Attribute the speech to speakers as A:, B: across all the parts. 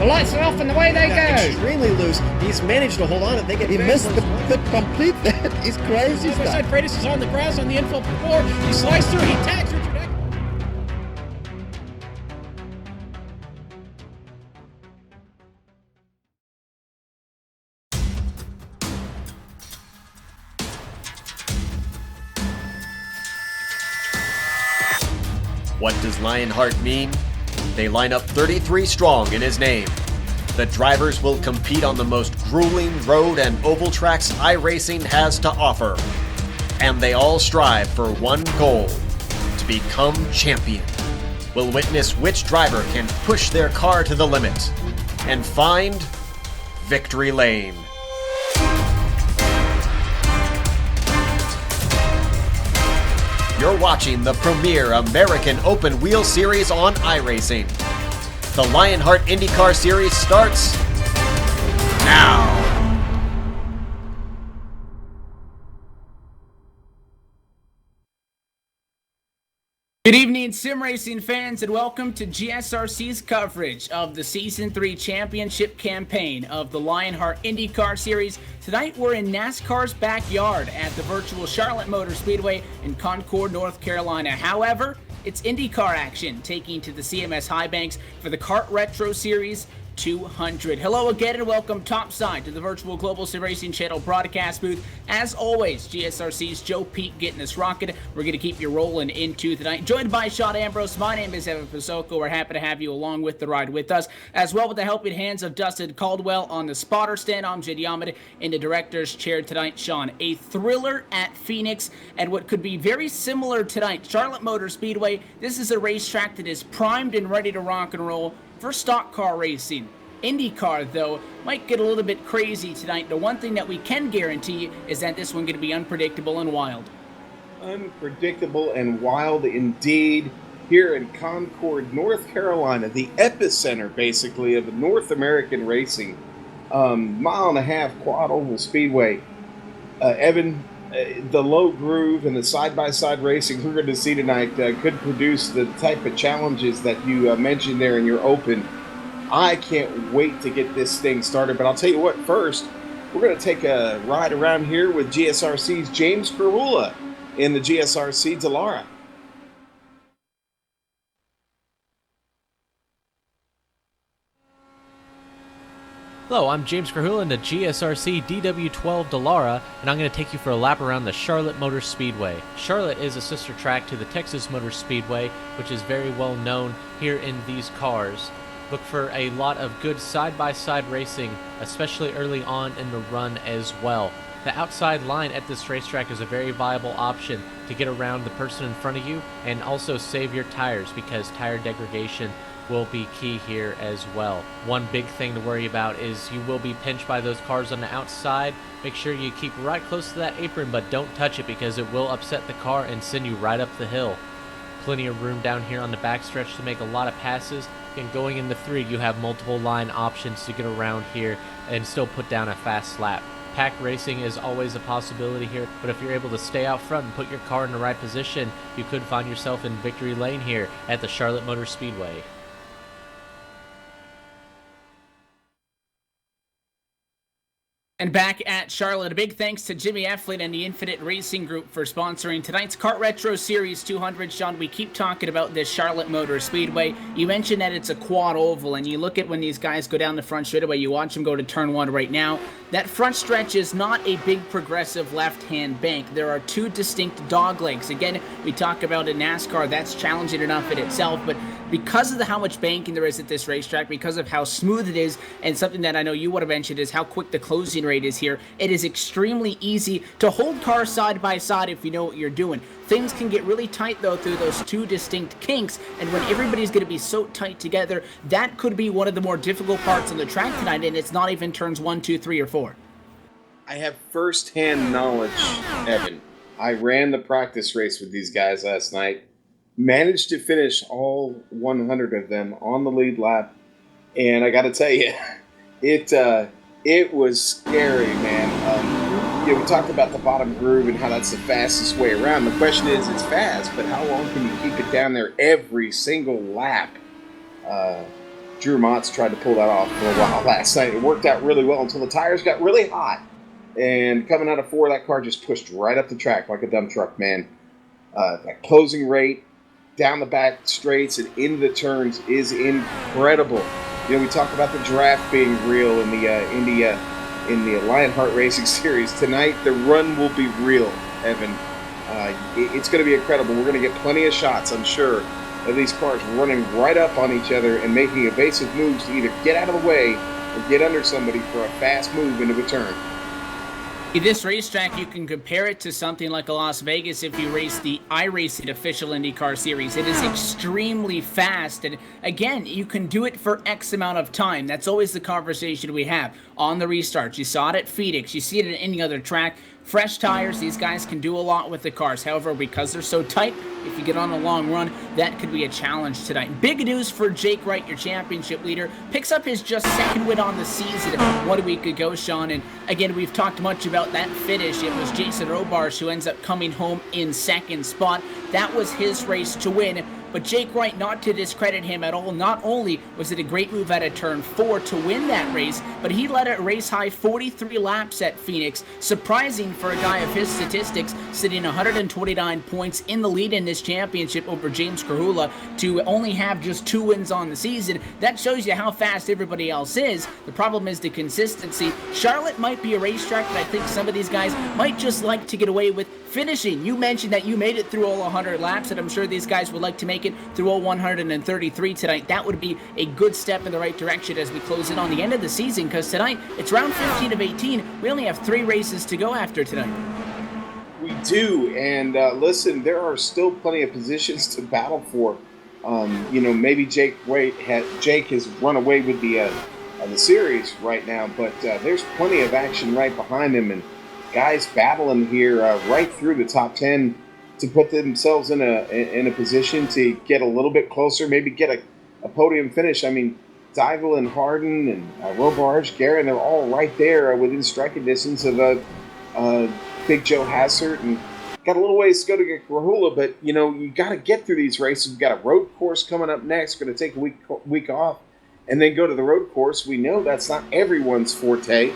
A: The lights are off and away they go.
B: Extremely loose. He's managed to hold on and they get.
C: He missed the complete. That is crazy stuff.
A: Side Freitas is on the grass on the infield before. He slides through. He tags Richard Eck.
D: What does LionHeart mean? They line up 33 strong in his name. The drivers will compete on the most grueling road and oval tracks iRacing has to offer. And they all strive for one goal, to become champion. We'll witness which driver can push their car to the limit and find victory lane. You're watching the premier American Open Wheel Series on iRacing. The LionHeart IndyCar Series starts now.
E: Good evening, sim racing fans, and welcome to GSRC's coverage of the Season 3 Championship campaign of the LionHeart IndyCar Series. Tonight, we're in NASCAR's backyard at the virtual Charlotte Motor Speedway in Concord, North Carolina. However, it's IndyCar action taking to the CMS High Banks for the Kart Retro Series 200. Hello again and welcome topside to the virtual Global Sim Racing Channel broadcast booth. As always, GSRC's Joe Pete getting us rocking. We're going to keep you rolling into the night. Joined by Sean Ambrose, my name is Evan Pasoko. We're happy to have you along with the ride with us. As well with the helping hands of Dustin Caldwell on the spotter stand. I'm Jed Yamada in the director's chair tonight. Sean, a thriller at Phoenix and what could be very similar tonight. Charlotte Motor Speedway, this is a racetrack that is primed and ready to rock and roll for stock car racing. IndyCar, though, might get a little bit crazy tonight. The one thing that we can guarantee is that this one's going to be unpredictable and wild.
F: Unpredictable and wild indeed. Here in Concord, North Carolina, the epicenter, basically, of North American racing. Mile-and-a-half quad oval speedway. Evan, the low groove and the side-by-side racing we're going to see tonight could produce the type of challenges that you mentioned there in your open. I can't wait to get this thing started, but I'll tell you what, first, we're going to take a ride around here with GSRC's James Carhula in the GSRC Dallara.
G: Hello, I'm James Carhula in the GSRC DW12 Dallara, and I'm going to take you for a lap around the Charlotte Motor Speedway. Charlotte is a sister track to the Texas Motor Speedway, which is very well known here in these cars. Look for a lot of good side-by-side racing, especially early on in the run as well. The outside line at this racetrack is a very viable option to get around the person in front of you and also save your tires because tire degradation will be key here as well. One big thing to worry about is you will be pinched by those cars on the outside. Make sure you keep right close to that apron, but don't touch it because it will upset the car and send you right up the hill. Plenty of room down here on the backstretch to make a lot of passes. And going in the 3, you have multiple line options to get around here and still put down a fast lap. Pack racing is always a possibility here, but if you're able to stay out front and put your car in the right position, you could find yourself in victory lane here at the Charlotte Motor Speedway.
E: And back at Charlotte, a big thanks to Jimmy Eflin and the Infinite Racing Group for sponsoring tonight's Kart Retro Series 200. Sean, we keep talking about this Charlotte Motor Speedway. You mentioned that it's a quad oval, and you look at when these guys go down the front straightaway, you watch them go to turn 1 right now. That front stretch is not a big progressive left-hand bank. There are 2 distinct dog legs. Again, we talk about in NASCAR, that's challenging enough in itself, but because of how much banking there is at this racetrack, because of how smooth it is, and something that I know you would have mentioned is how quick the closing rate is here, it is extremely easy to hold cars side by side if you know what you're doing. Things can get really tight, though, through those 2 distinct kinks, and when everybody's going to be so tight together, that could be one of the more difficult parts on the track tonight, and it's not even turns 1, 2, 3, or 4.
F: I have first-hand knowledge, Evan. I ran the practice race with these guys last night. Managed to finish all 100 of them on the lead lap, and I got to tell you, it was scary, man. We talked about the bottom groove and how that's the fastest way around. The question is, it's fast, but how long can you keep it down there every single lap? Drew Motz tried to pull that off for a while last night. It worked out really well until the tires got really hot. And coming out of 4, that car just pushed right up the track like a dump truck, man. That closing rate, down the back straights and into the turns is incredible. You know, we talk about the draft being real in the LionHeart Racing Series. Tonight, the run will be real, Evan. It's going to be incredible. We're going to get plenty of shots, I'm sure, of these cars running right up on each other and making evasive moves to either get out of the way or get under somebody for a fast move into a turn.
E: This racetrack, you can compare it to something like a Las Vegas if you race the iRacing official IndyCar series. It is extremely fast, and again, you can do it for X amount of time. That's always the conversation we have on the restarts. You saw it at Phoenix. You see it at any other track. Fresh tires, these guys can do a lot with the cars. However, because they're so tight, if you get on a long run, that could be a challenge tonight. Big news for Jake Wright, your championship leader. Picks up his just second win on the season 1 week ago, Sean. And again, we've talked much about that finish. It was Jason Robards who ends up coming home in second spot. That was his race to win. But Jake Wright, not to discredit him at all, not only was it a great move out of turn 4 to win that race, but he led a race high 43 laps at Phoenix. Surprising for a guy of his statistics, sitting 129 points in the lead in this championship over James Krahula to only have just 2 wins on the season. That shows you how fast everybody else is. The problem is the consistency. Charlotte might be a racetrack that I think some of these guys might just like to get away with finishing. You mentioned that you made it through all 100 laps, and I'm sure these guys would like to make it through all 133 tonight. That would be a good step in the right direction as we close in on the end of the season, because tonight it's round 15 of 18. We only have 3 races to go after tonight.
F: We do, and listen, there are still plenty of positions to battle for. Maybe Jake has run away with the series right now, but there's plenty of action right behind him, and guys battling here right through the top 10 to put themselves in a position to get a little bit closer, maybe get a podium finish. I mean, Dival and Harden and Robards, Guerin, they're all right there within striking distance of Big Joe Hassert, and got a little ways to go to get Krahula, but you got to get through these races. We've got a road course coming up next. Going to take a week off and then go to the road course. We know that's not everyone's forte.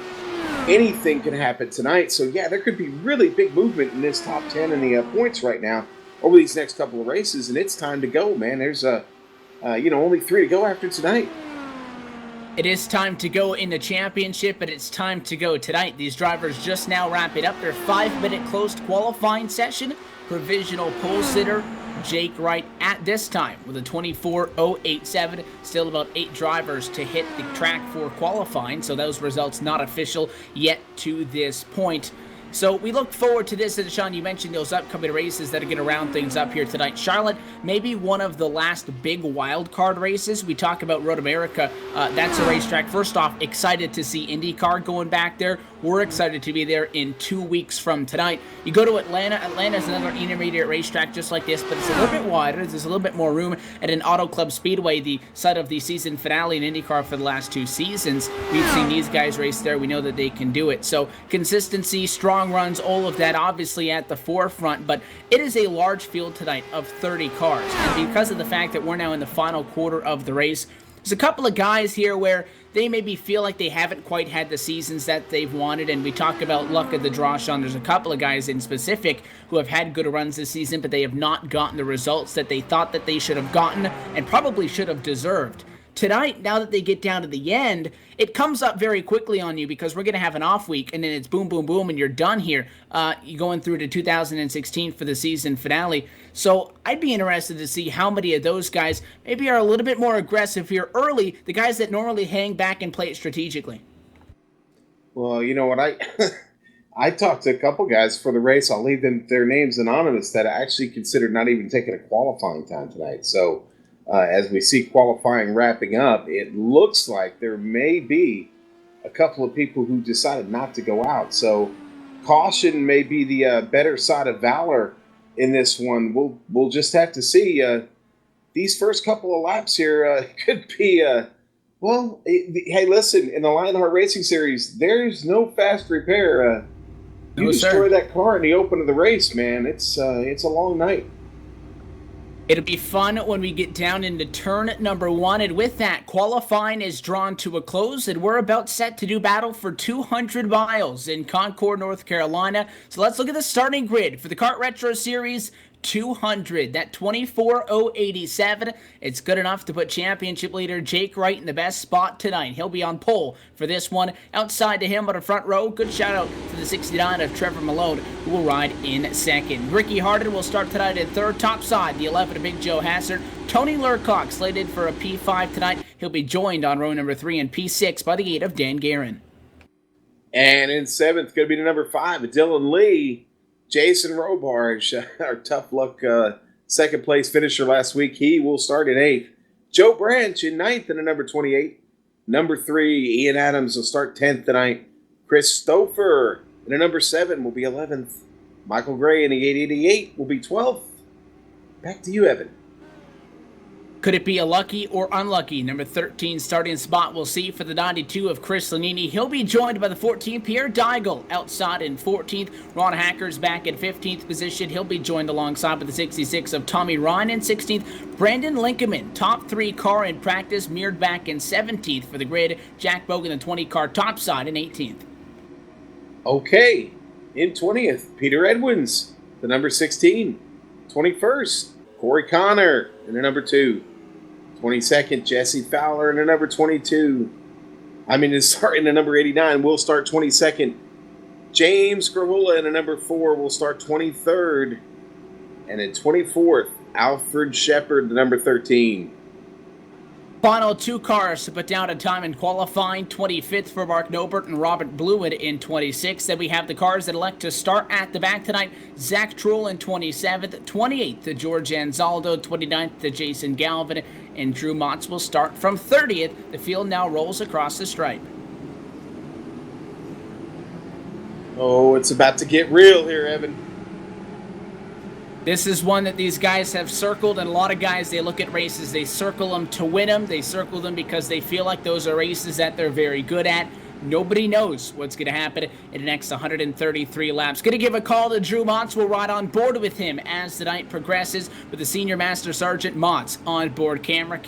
F: Anything can happen tonight. So, yeah, there could be really big movement in this top 10 in the points right now over these next couple of races, and it's time to go, man. There's only 3 to go after tonight.
E: It is time to go in the championship, but it's time to go tonight. These drivers just now wrapping up their 5-minute closed qualifying session. Provisional pole sitter Jake Wright at this time with a 24.087. Still about 8 drivers to hit the track for qualifying, so those results not official yet to this point. So we look forward to this, and Sean, you mentioned those upcoming races that are going to round things up here tonight. Charlotte, maybe one of the last big wild card races. We talk about Road America. That's a racetrack. First off, excited to see IndyCar going back there. We're excited to be there in 2 weeks from tonight. You go to Atlanta. Atlanta's another intermediate racetrack just like this, but it's a little bit wider. There's a little bit more room at an Auto Club Speedway, the site of the season finale in IndyCar for the last 2 seasons. We've seen these guys race there. We know that they can do it. So consistency, strong runs, all of that obviously at the forefront, but it is a large field tonight of 30 cars. And because of the fact that we're now in the final quarter of the race, there's a couple of guys here where they maybe feel like they haven't quite had the seasons that they've wanted, and we talk about luck of the draw, Sean. There's a couple of guys in specific who have had good runs this season, but they have not gotten the results that they thought that they should have gotten and probably should have deserved. Tonight, now that they get down to the end, it comes up very quickly on you because we're going to have an off week, and then it's boom, boom, boom, and you're done here. You're going through to 2016 for the season finale. So I'd be interested to see how many of those guys maybe are a little bit more aggressive here early, the guys that normally hang back and play it strategically.
F: Well, you know what? I talked to a couple guys for the race. I'll leave their names anonymous that actually considered not even taking a qualifying time tonight. So as we see qualifying wrapping up, it looks like there may be a couple of people who decided not to go out. So caution may be the better side of valor in this one. We'll just have to see. These first couple of laps here could be hey, listen, in the LionHeart Racing Series, there's no fast repair. You destroy that car in the open of the race, man. It's a long night.
E: It'll be fun when we get down into turn number 1, and with that, qualifying is drawn to a close, and we're about set to do battle for 200 miles in Concord, North Carolina. So let's look at the starting grid for the Kart Retro Series 200. That 24,087. It's good enough to put championship leader Jake Wright in the best spot tonight. He'll be on pole for this one. Outside to him on the front row, good shout out to the 69 of Trevor Malone, who will ride in second. Ricky Harden will start tonight in third. Topside, the 11 of Big Joe Hassard. Tony Lurcock slated for a P5 tonight. He'll be joined on row number 3 and P6 by the 8 of Dan Guerin.
F: And in 7th, going to be the number 5 of Dylan Lee. Jason Robarge, our tough luck second place finisher last week, he will start in 8th. Joe Branch in 9th and a number 28. Number 3, Ian Adams will start 10th tonight. Chris Stouffer in a number 7 will be 11th. Michael Gray in the 888 will be 12th. Back to you, Evan.
E: Could it be a lucky or unlucky number 13 starting spot? We'll see for the 92 of Chris Lanini. He'll be joined by the 14 Pierre Deigel outside in 14th. Ron Hacker's back in 15th position. He'll be joined alongside with the 66 of Tommy Ryan in 16th. Brandon Linkeman, top 3 car in practice, mirrored back in 17th for the grid. Jack Bogan, the 20 car topside in 18th.
F: Okay, in 20th, Peter Edwins, the number 16. 21st, Corey Connor in the number 2. 22nd, Jesse Fowler in the number 22. Starting the number 89 will start 22nd. James Gravula in the number 4 will start 23rd. And in 24th, Alfred Shepard, the number 13.
E: Final 2 cars to put down a time in qualifying. 25th for Mark Nobert and Robert Blewett in 26th. Then we have the cars that elect to start at the back tonight. Zach Trull in 27th. 28th to George Anzaldo. 29th to Jason Galvin. And Drew Motz will start from 30th. The field now rolls across the stripe.
F: Oh, it's about to get real here, Evan.
E: This is one that these guys have circled, and a lot of guys, they look at races, they circle them to win them. They circle them because they feel like those are races that they're very good at. Nobody knows what's going to happen in the next 133 laps. Going to give a call to Drew Motz. We'll ride on board with him as the night progresses with the Senior Master Sergeant Motz on board camera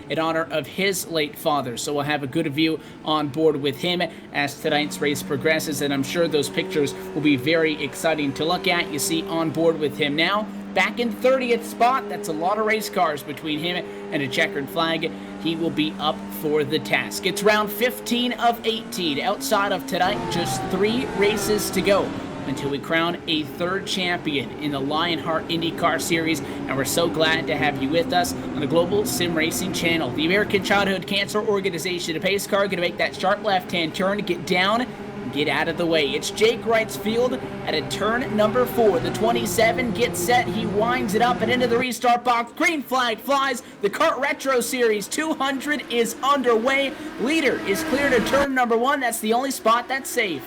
E: in honor of his late father. So we'll have a good view on board with him as tonight's race progresses, and I'm sure those pictures will be very exciting to look at. You see on board with him now. Back in 30th spot. That's a lot of race cars between him and a checkered flag. He will be up for the task. It's round 15 of 18. Outside of tonight, just 3 races to go until we crown a 3rd champion in the LionHeart IndyCar Series, and we're so glad to have you with us on the Global Sim Racing Channel. The American Childhood Cancer Organization, a pace car, going to make that sharp left-hand turn, get down, get out of the way. It's Jake Wright's field at a turn number 4. The 27 gets set. He winds it up and into the restart box. Green flag flies. The Kart Retro Series 200 is underway. Leader is clear to turn number 1. That's the only spot that's safe.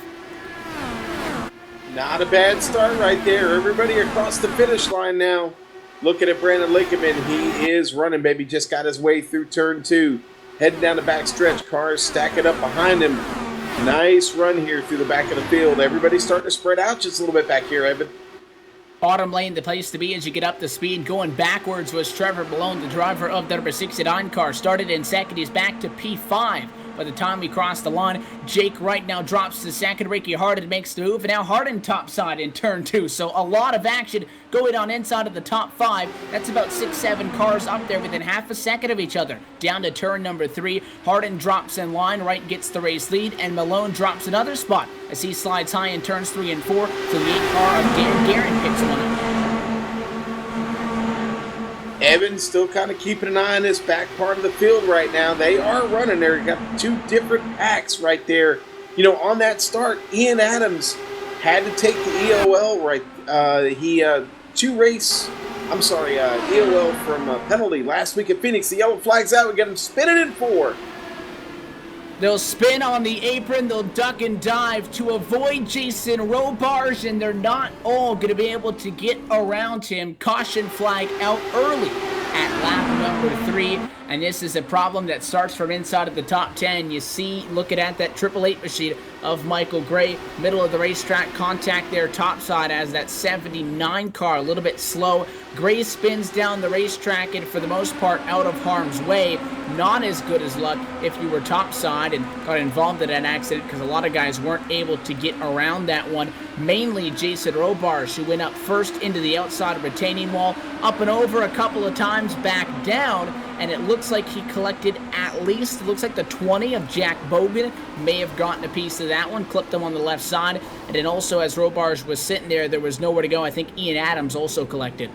F: Not a bad start right there. Everybody across the finish line now. Looking at Brandon Linkeman. He is running, baby. Just got his way through turn 2. Heading down the back stretch. Cars stacking up behind him. Nice run here through the back of the field. Everybody's starting to spread out just a little bit back here, Evan.
E: Bottom lane, the place to be as you get up to speed. Going backwards was Trevor Malone, the driver of the number 69 car. Started in second. He's back to P5 by the time we cross the line. Jake Wright now drops to second. Ricky Harden makes the move. And now Harden topside in turn 2. So a lot of action going on inside of the top 5. That's about 6-7 cars up there within half a second of each other. Down to turn number 3. Harden drops in line. Wright gets the race lead. And Malone drops another spot as he slides high in turns 3 and 4. So the 8 car of Dan Guerin picks one up.
F: Evan's still kind of keeping an eye on this back part of the field right now. They are running there. You got 2 different packs right there. On that start, Ian Adams had to take the EOL right. EOL from penalty last week at Phoenix. The yellow flag's out. We got him spinning in 4.
E: They'll spin on the apron, they'll duck and dive to avoid Jason Robarge, and they're not all going to be able to get around him. Caution flag out early at lap number 3, and this is a problem that starts from inside of the top 10. You see, looking at that 888 machine, of Michael Gray. Middle of the racetrack, contact there topside as that 79 car, a little bit slow. Gray spins down the racetrack and for the most part out of harm's way. Not as good as luck if you were topside and got involved in an accident because a lot of guys weren't able to get around that one. Mainly Jason Robarge, who went up first into the outside retaining wall, up and over a couple of times, back down, and it looks like he collected at least, it looks like the 20 of Jack Bogan, may have gotten a piece of that one, clipped him on the left side, and then also as Robarge was sitting there was nowhere to go. I think Ian Adams also collected.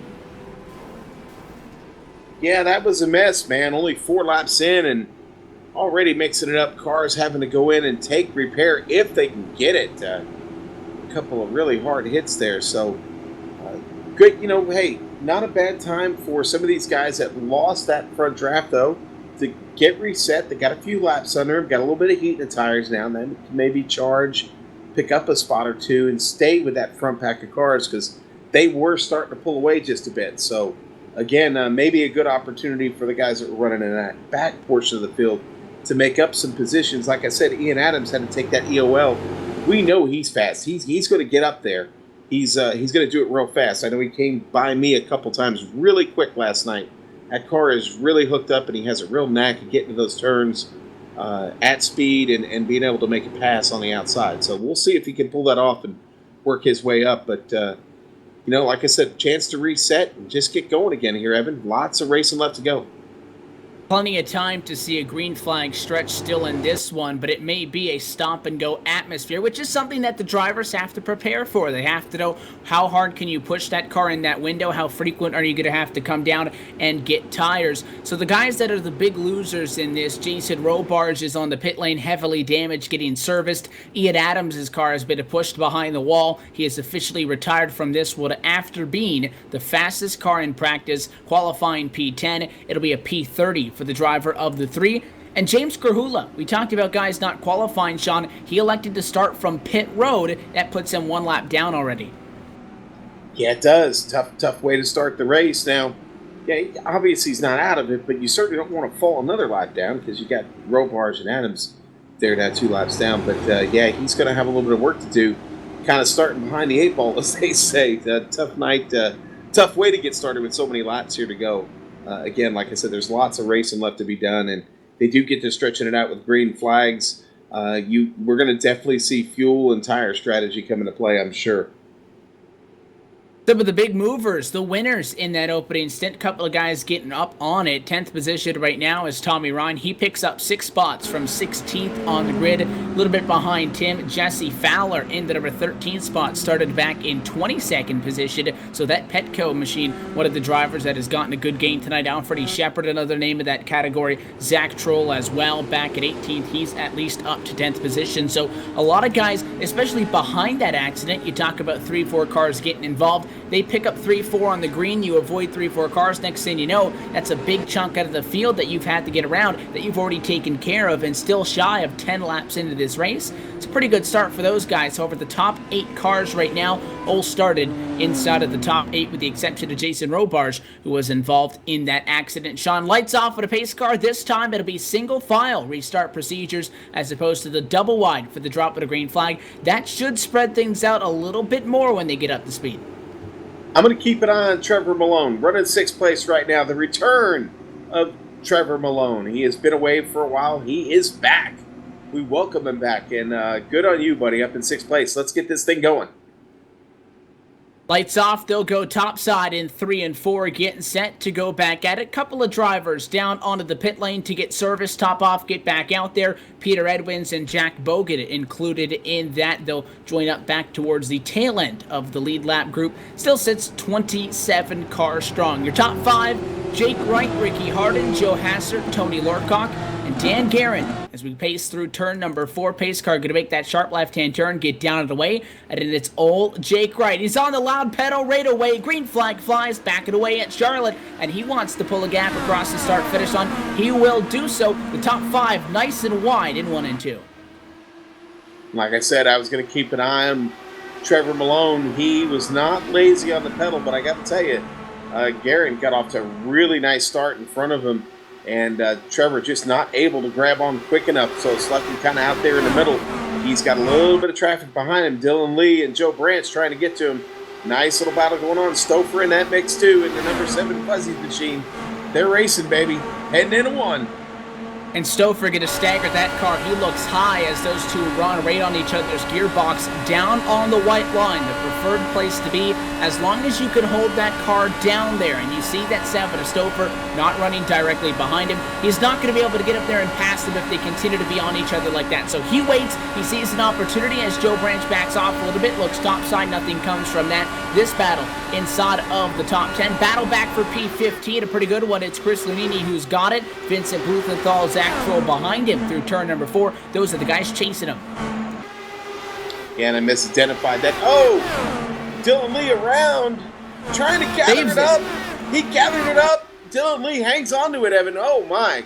F: Yeah, that was a mess, man. Only 4 laps in and already mixing it up. Cars having to go in and take repair if they can get it. A couple of really hard hits there. So, good. Hey, not a bad time for some of these guys that lost that front draft, though, to get reset. They got a few laps under them, got a little bit of heat in the tires now, and then maybe charge, pick up a spot or two, and stay with that front pack of cars because they were starting to pull away just a bit. So, again, maybe a good opportunity for the guys that were running in that back portion of the field to make up some positions. Like I said, Ian Adams had to take that EOL. We know he's fast. He's going to get up there. He's going to do it real fast. I know he came by me a couple times really quick last night. That car is really hooked up, and he has a real knack of getting to those turns at speed and being able to make a pass on the outside. So we'll see if he can pull that off and work his way up. But like I said, chance to reset and just get going again here, Evan. Lots of racing left to go.
E: Plenty of time to see a green flag stretch still in this one, but it may be a stop-and-go atmosphere, which is something that the drivers have to prepare for. They have to know how hard can you push that car in that window, how frequent are you going to have to come down and get tires. So the guys that are the big losers in this, Jason Robarge is on the pit lane, heavily damaged, getting serviced. Ian Adams' car has been pushed behind the wall. He is officially retired from this one after being the fastest car in practice, qualifying P10. It'll be a P30 for the driver of the 3. And James Krahula, we talked about guys not qualifying, Sean. He elected to start from pit road. That puts him 1 lap down already.
F: Yeah, it does. Tough way to start the race. Now, yeah, obviously he's not out of it, but you certainly don't want to fall another lap down because you got Robarge and Adams there now 2 laps down. But, yeah, he's going to have a little bit of work to do, kind of starting behind the 8 ball, as they say. Tough night, tough way to get started with so many laps here to go. Again, like I said, there's lots of racing left to be done, and they do get to stretching it out with green flags. We're going to definitely see fuel and tire strategy come into play, I'm sure.
E: Some of the big movers, the winners in that opening stint, couple of guys getting up on it. 10th position right now is Tommy Ryan. He picks up 6 spots from 16th on the grid. A little bit behind Tim. Jesse Fowler in the number 13 spot, started back in 22nd position. So that Petco machine, one of the drivers that has gotten a good gain tonight. Alfred Shepard, another name of that category. Zach Troll as well, back at 18th. He's at least up to 10th position. So a lot of guys, especially behind that accident, you talk about 3-4 cars getting involved. They pick up 3-4 on the green. You avoid 3-4 cars. Next thing you know, that's a big chunk out of the field that you've had to get around that you've already taken care of, and still shy of 10 laps into this race. It's a pretty good start for those guys. However, the top 8 cars right now all started inside of the top 8 with the exception of Jason Robarge, who was involved in that accident. Sean, lights off with a pace car. This time it'll be single file restart procedures as opposed to the double wide for the drop of the green flag. That should spread things out a little bit more when they get up to speed.
F: I'm going to keep an eye on Trevor Malone, running 6th place right now. The return of Trevor Malone. He has been away for a while. He is back. We welcome him back, and good on you, buddy, up in 6th place. Let's get this thing going.
E: Lights off, they'll go topside in 3 and 4, getting set to go back at it. Couple of drivers down onto the pit lane to get service, top off, get back out there. Peter Edwins and Jack Bogan included in that. They'll join up back towards the tail end of the lead lap group. Still sits 27 cars strong. Your top 5, Jake Wright, Ricky Harden, Joe Hassert, Tony Lorcock, and Dan Guerin. As we pace through turn number 4, pace car going to make that sharp left-hand turn, get down and away, and then it's old Jake Wright. He's on the loud pedal right away. Green flag flies, back it away at Charlotte, and he wants to pull a gap across the start-finish line. He will do so. The top 5 nice and wide in 1 and 2.
F: Like I said, I was going to keep an eye on Trevor Malone. He was not lazy on the pedal, but I got to tell you, Guerin got off to a really nice start in front of him. And Trevor just not able to grab on quick enough, so it's left him kind of out there in the middle. He's got a little bit of traffic behind him. Dylan Lee and Joe Branch trying to get to him. Nice little battle going on. Stouffer in that mix too, in the number 7 Fuzzy's machine. They're racing, baby. Heading into 1.
E: And Stouffer going to stagger that car. He looks high as those two run right on each other's gearbox down on the white line. The preferred place to be as long as you can hold that car down there. And you see that 7 of Stouffer not running directly behind him. He's not going to be able to get up there and pass them if they continue to be on each other like that. So he waits. He sees an opportunity as Joe Branch backs off a little bit. Looks topside. Nothing comes from that. This battle inside of the top 10. Battle back for P15. A pretty good one. It's Chris Lunini who's got it. Vincent Bluthenthal, Zach Troll behind him through turn number 4. Those are the guys chasing him.
F: Yeah, and I misidentified that. Oh! Dylan Lee around, trying to gather it up. He gathered it up. Dylan Lee hangs on to it, Evan. Oh, my.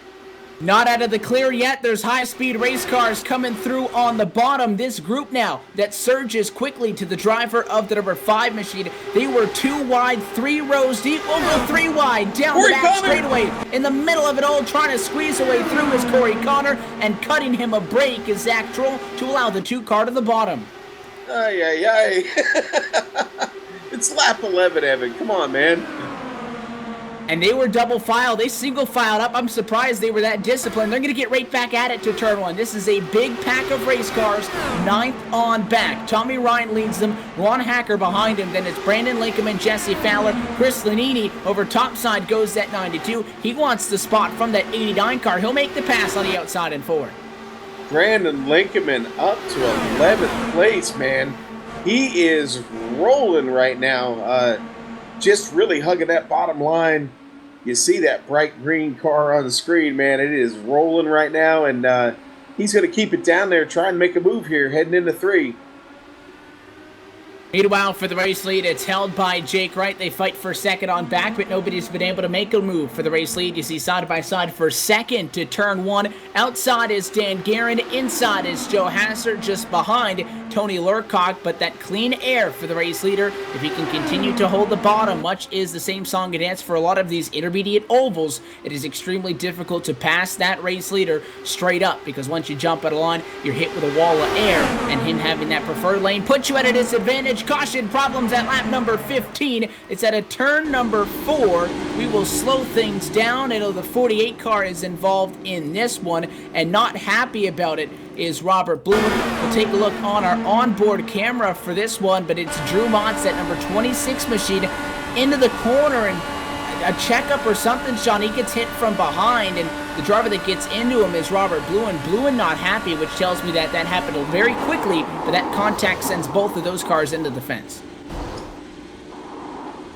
E: Not out of the clear yet. There's high-speed race cars coming through on the bottom. This group now that surges quickly to the driver of the number 5 machine. They were 2 wide, 3 rows deep. We'll go 3 wide down the back straightaway. In the middle of it all, trying to squeeze away through is Corey Connor, and cutting him a break is Zach Troll to allow the 2 car to the bottom.
F: Ay, ay, ay. It's lap 11, Evan. Come on, man.
E: And they were double filed. They single filed up. I'm surprised they were that disciplined. They're going to get right back at it to turn 1. This is a big pack of race cars, 9th on back. Tommy Ryan leads them. Ron Hacker behind him. Then it's Brandon Lincoln and Jesse Fowler. Chris Lanini over topside goes that 92. He wants the spot from that 89 car. He'll make the pass on the outside and forward.
F: Brandon Lincoln up to 11th place, man. He is rolling right now. Just really hugging that bottom line. You see that bright green car on the screen, man. It is rolling right now, and he's going to keep it down there, try and make a move here, heading into 3.
E: Meanwhile, for the race lead, it's held by Jake Wright. They fight for second on back, but nobody's been able to make a move for the race lead. You see side by side for second to turn 1. Outside is Dan Guerin. Inside is Joe Hasser, just behind Tony Lurcock, but that clean air for the race leader. If he can continue to hold the bottom, much is the same song and dance for a lot of these intermediate ovals, it is extremely difficult to pass that race leader straight up, because once you jump out of line, you're hit with a wall of air, and him having that preferred lane puts you at a disadvantage. Caution, problems at lap number 15. It's at a turn number 4. We will slow things down. The 48 car is involved in this one, and not happy about it is Robert Bloom. We'll take a look on our onboard camera for this one, but it's Drew Motz, that number 26 machine, into the corner, and a checkup or something, Sean. He gets hit from behind, and the driver that gets into him is Robert Bluen. Bluen not happy, which tells me that that happened very quickly, but that contact sends both of those cars into the fence.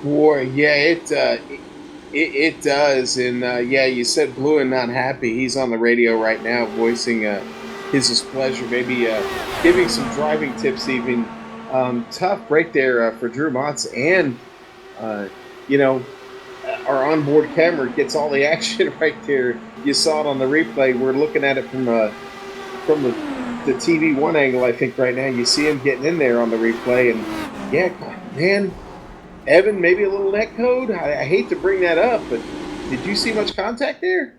F: Boy, yeah, it does, and yeah, you said Bluen not happy. He's on the radio right now, voicing his displeasure, maybe giving some driving tips even. Tough break there for Drew Motz, and our onboard camera gets all the action right there. You saw it on the replay. We're looking at it from the TV one angle, I think, right now. You see him getting in there on the replay, and yeah, man, Evan, maybe a little net code. I hate to bring that up, but did you see much contact there?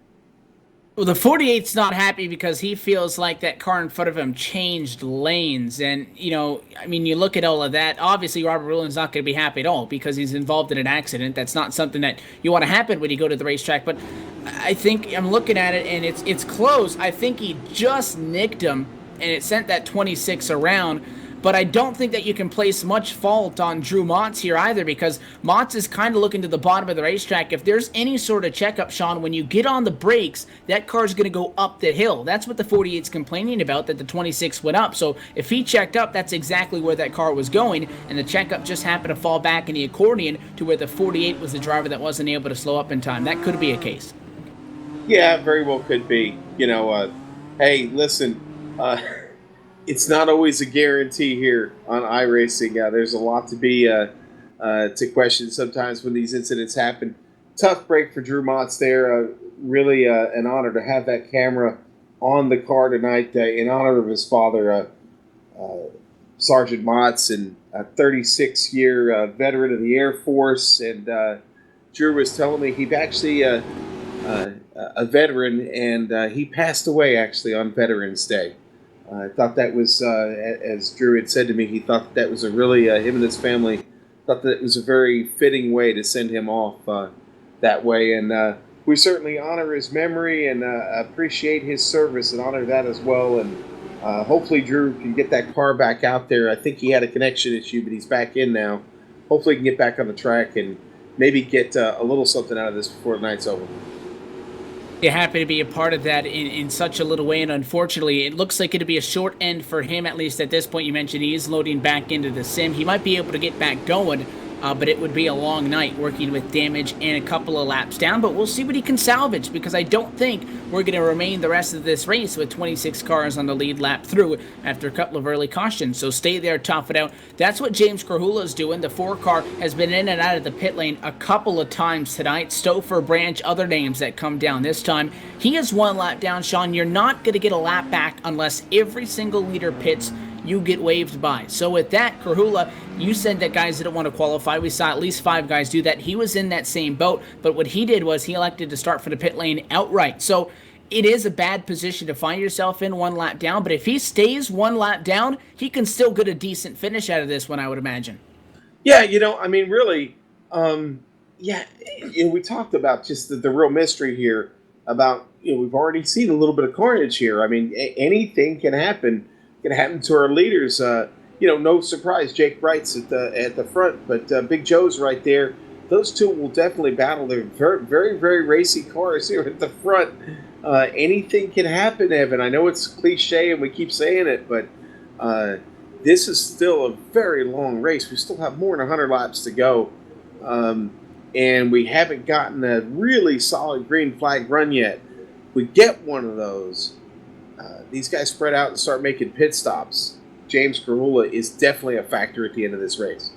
E: Well, the 48's not happy because he feels like that car in front of him changed lanes. And, you look at all of that. Obviously, Robert Rowland's not going to be happy at all because he's involved in an accident. That's not something that you want to happen when you go to the racetrack. But I think I'm looking at it, and it's close. I think he just nicked him, and it sent that 26 around. But I don't think that you can place much fault on Drew Motz here either, because Motz is kind of looking to the bottom of the racetrack. If there's any sort of checkup, Sean, when you get on the brakes, that car's going to go up the hill. That's what the 48's complaining about, that the 26 went up. So if he checked up, that's exactly where that car was going, and the checkup just happened to fall back in the accordion to where the 48 was the driver that wasn't able to slow up in time. That could be a case.
F: Yeah, very well could be. Hey, listen, it's not always a guarantee here on iRacing. There's a lot to be to question sometimes when these incidents happen. Tough break for Drew Motz there. Really an honor to have that camera on the car tonight in honor of his father, Sergeant Motz, and a 36-year veteran of the Air Force. And Drew was telling me he's actually a veteran, and he passed away actually on Veterans Day. I thought that was, as Drew had said to me, he thought that was a really, him and his family thought that it was a very fitting way to send him off that way. And we certainly honor his memory and appreciate his service and honor that as well. And hopefully Drew can get that car back out there. I think he had a connection issue, but he's back in now. Hopefully he can get back on the track and maybe get a little something out of this before the night's over.
E: You're happy to be a part of that in such a little way, and unfortunately, it looks like it'll be a short end for him, at least at this point. You mentioned he is loading back into the sim. He might be able to get back going, but it would be a long night working with damage and a couple of laps down, but we'll see what he can salvage, because I don't think we're going to remain the rest of this race with 26 cars on the lead lap through after a couple of early cautions. So stay there, tough it out. That's what James Krahula is doing. The 4-car has been in and out of the pit lane a couple of times tonight. Stouffer, Branch, other names that come down this time. He is 1 lap down, Sean. You're not going to get a lap back unless every single leader pits. You get waved by. So with that, Krahula, you said that guys didn't want to qualify. We saw at least 5 guys do that. He was in that same boat, but what he did was he elected to start for the pit lane outright. So it is a bad position to find yourself in 1 lap down, but if he stays 1 lap down, he can still get a decent finish out of this one, I would imagine.
F: Yeah, I mean, really, we talked about just the real mystery here about, we've already seen a little bit of carnage here. I mean, anything can happen. Going to happen to our leaders. No surprise, Jake Bright's at the front, but Big Joe's right there. Those two will definitely battle. They're very, very, very racy cars here at the front. Anything can happen, Evan. I know it's cliche and we keep saying it, but this is still a very long race. We still have more than 100 laps to go, and we haven't gotten a really solid green flag run yet. We get one of those. These guys spread out and start making pit stops. James Krahula is definitely a factor at the end of this race.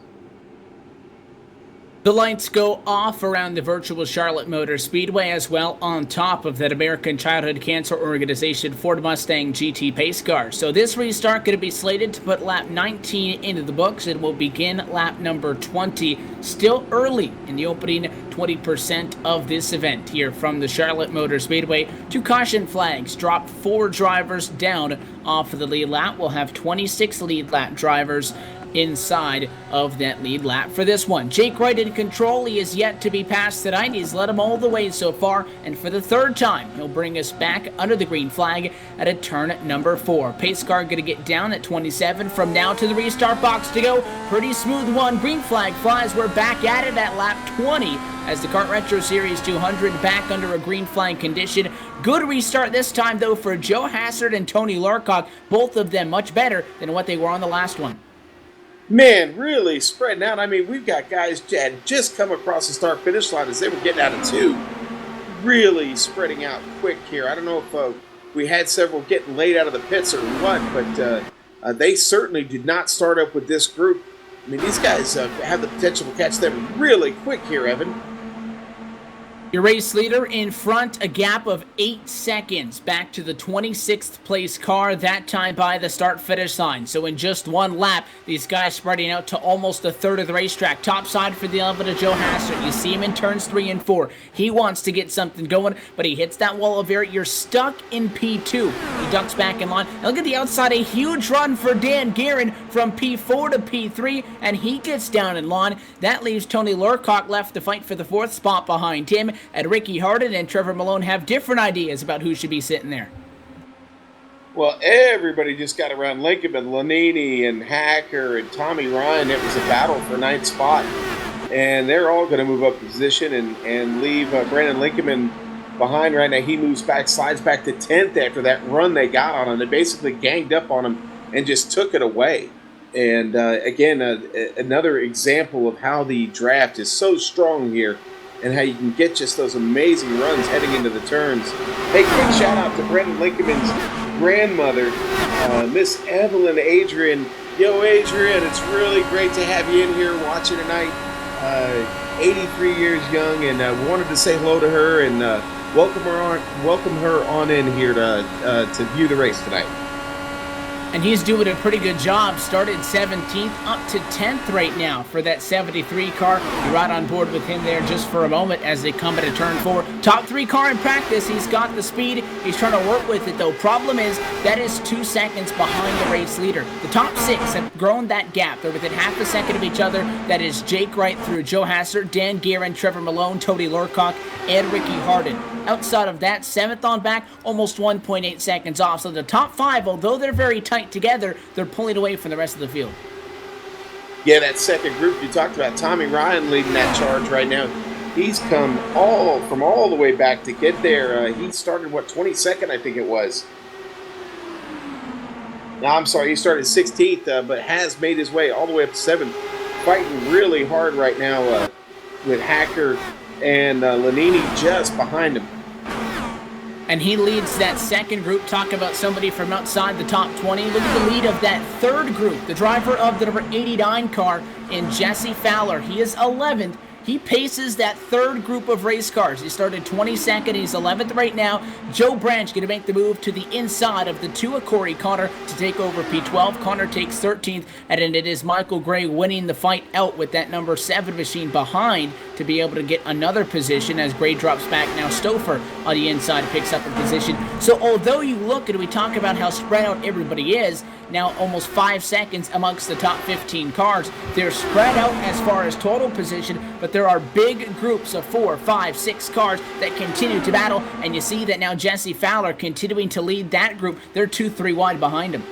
E: The lights go off around the virtual Charlotte Motor Speedway as well, on top of that American Childhood Cancer Organization Ford Mustang GT pace car. So this restart going to be slated to put lap 19 into the books. It will begin lap number 20, still early in the opening 20% of this event here from the Charlotte Motor Speedway. 2 caution flags drop 4 drivers down off of the lead lap. We'll have 26 lead lap drivers inside of that lead lap for this one. Jake Wright in control. He is yet to be passed tonight. He's led him all the way so far, and for the 3rd time, he'll bring us back under the green flag at a turn number 4. Pace car going to get down at 27 from now to the restart box to go. Pretty smooth one. Green flag flies. We're back at it at lap 20 as the Kart Retro Series 200 back under a green flag condition. Good restart this time, though, for Joe Hassard and Tony Larcock. Both of them much better than what they were on the last one.
F: Man, really spreading out. I mean, we've got guys that had just come across the start-finish line as they were getting out of 2. Really spreading out quick here. I don't know if we had several getting laid out of the pits or what, but they certainly did not start up with this group. I mean, these guys have the potential to catch them really quick here, Evan.
E: Your race leader in front, a gap of 8 seconds back to the 26th place car, that time by the start-finish line. So in just 1 lap, these guys spreading out to almost a third of the racetrack. Top side for the 11 of Joe Hassard. You see him in turns 3 and 4. He wants to get something going, but he hits that wall of air. You're stuck in P2. He ducks back in line. And look at the outside, a huge run for Dan Guerin from P4 to P3, and he gets down in line. That leaves Tony Lurcock left to fight for the 4th spot behind him. And Ricky Harden and Trevor Malone have different ideas about who should be sitting there.
F: Well, everybody just got around Lincoln, Lanini and Hacker and Tommy Ryan. It was a battle for 9th spot. And they're all going to move up position and leave Brandon Lincoln behind right now. He moves back, slides back to 10th after that run they got on him. They basically ganged up on him and just took it away. And again, another example of how the draft is so strong here and how you can get just those amazing runs heading into the turns. Hey, quick shout out to Brandon Lincoln's grandmother, Miss Evelyn Adrian. Yo, Adrian, it's really great to have you in here watching tonight. 83 years young, and wanted to say hello to her and welcome her on in here to view the race tonight.
E: And he's doing a pretty good job. Started 17th up to 10th right now for that 73 car. You're right on board with him there just for a moment as they come into turn 4. Top 3 car in practice. He's got the speed. He's trying to work with it though. Problem is that is 2 seconds behind the race leader. The top 6 have grown that gap. They're within half a second of each other. That is Jake Wright through Joe Hassert, Dan Guerin, Trevor Malone, Tony Lurcock, and Ricky Harden. Outside of that, 7th on back, almost 1.8 seconds off. So the top 5, although they're very tight together, they're pulling away from the rest of the field.
F: Yeah, that second group you talked about, Tommy Ryan leading that charge right now. He's come all the way back to get there. He started, 22nd, I think it was. No, I'm sorry, he started 16th, but has made his way all the way up to 7th. Fighting really hard right now with Hacker and Lanini just behind him.
E: And he leads that second group. Talk about somebody from outside the top 20. Look at the lead of that third group. The driver of the number 89 car in Jesse Fowler. He is 11th. He paces that third group of race cars. He started 22nd. He's 11th right now. Joe Branch going to make the move to the inside of the 2 of Corey Connor to take over P12. Connor takes 13th, and then it is Michael Gray winning the fight out with that number 7 machine behind to be able to get another position as Gray drops back. Now Stouffer on the inside picks up a position. So although you look and we talk about how spread out everybody is, now almost 5 seconds amongst the top 15 cars. They're spread out as far as total position, but there are big groups of 4, 5, 6 cars that continue to battle, and you see that now Jesse Fowler continuing to lead that group. They're 2-3 wide behind him.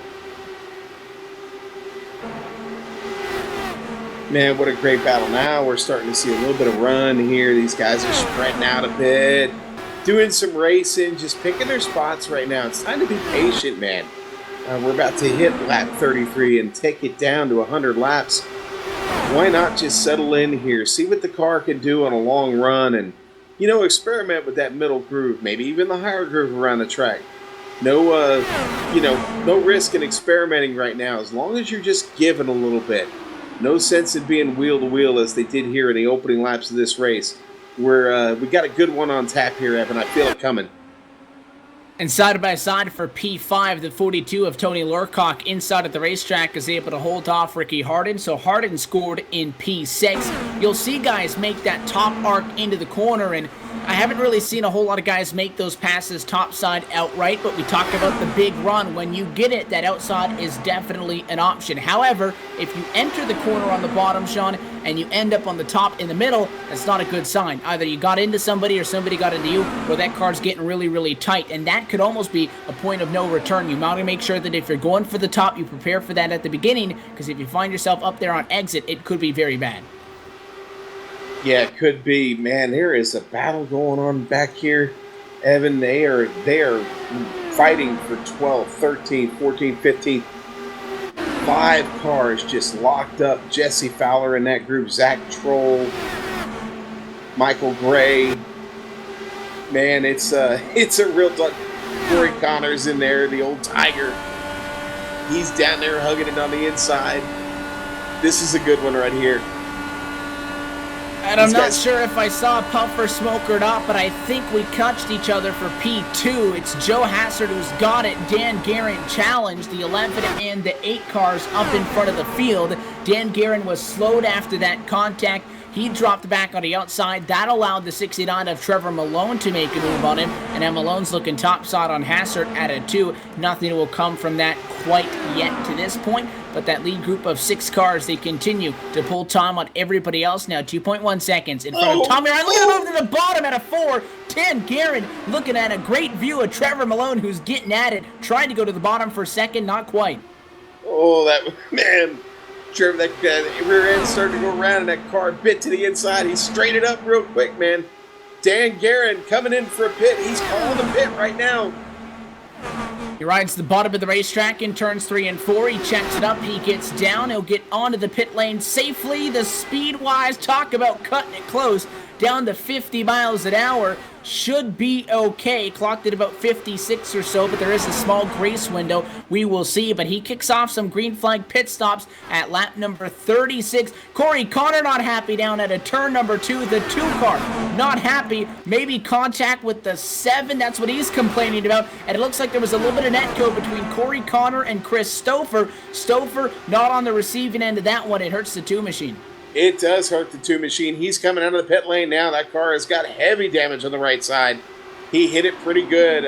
F: Man, what a great battle. Now we're starting to see a little bit of run here. These guys are spreading out a bit, doing some racing, just picking their spots right now. It's time to be patient, man. We're about to hit lap 33 and take it down to 100 laps. Why not just settle in here, see what the car can do on a long run, and, experiment with that middle groove, maybe even the higher groove around the track. No risk in experimenting right now, as long as you're just giving a little bit. No sense in being wheel to wheel as they did here in the opening laps of this race. We got a good one on tap here, Evan. I feel it coming.
E: And side by side for P5, the 42 of Tony Lurcock inside at the racetrack is able to hold off Ricky Harden. So Harden scored in P6. You'll see guys make that top arc into the corner, and I haven't really seen a whole lot of guys make those passes topside outright, but we talk about the big run. When you get it, that outside is definitely an option. However, if you enter the corner on the bottom, Sean, and you end up on the top in the middle, that's not a good sign. Either you got into somebody or somebody got into you, or that car's getting really, really tight, and that could almost be a point of no return. You want to make sure that if you're going for the top, you prepare for that at the beginning, because if you find yourself up there on exit, it could be very bad.
F: Yeah, it could be. Man, there is a battle going on back here. Evan, they are fighting for 12th, 13th, 14th, 15th. 5 cars just locked up. Jesse Fowler in that group. Zach Troll. Michael Gray. Man, it's a real... Corey Connor's in there, the old Tiger. He's down there hugging it on the inside. This is a good one right here.
E: And I'm not sure if I saw puff or smoke or not, but I think we touched each other for P2. It's Joe Hassert who's got it. Dan Guerin challenged the 11 and the 8 cars up in front of the field. Dan Guerin was slowed after that contact. He dropped back on the outside. That allowed the 69 of Trevor Malone to make a move on him. And then Malone's looking topside on Hassert at a 2. Nothing will come from that quite yet to this point. But that lead group of 6 cars, they continue to pull time on everybody else now. 2.1 seconds in front of Tommy Ryan. Look at him over to the bottom at a 4. Dan Guerin looking at a great view of Trevor Malone, who's getting at it. Trying to go to the bottom for a second, not quite.
F: Oh, that man. Trevor, that rear end started to go around, and that car bit to the inside. He straightened it up real quick, man. Dan Guerin coming in for a pit. He's calling the pit right now.
E: He rides the bottom of the racetrack in turns 3 and 4. He checks it up. He gets down. He'll get onto the pit lane safely. The speed-wise, talk about cutting it close. Down to 50 miles an hour. should be okay. Clocked at about 56 or so, but there is a small grace window. We will see, but he kicks off some green flag pit stops at lap number 36. Corey Connor not happy down at a turn number 2. The 2 car not happy. Maybe contact with the 7. That's what he's complaining about. And it looks like there was a little bit of netco between Corey Connor and Chris Stouffer. Stouffer not on the receiving end of that one. It hurts the 2 machine.
F: It does hurt the 2 machine. He's coming out of the pit lane now. That car has got heavy damage on the right side. He hit it pretty good.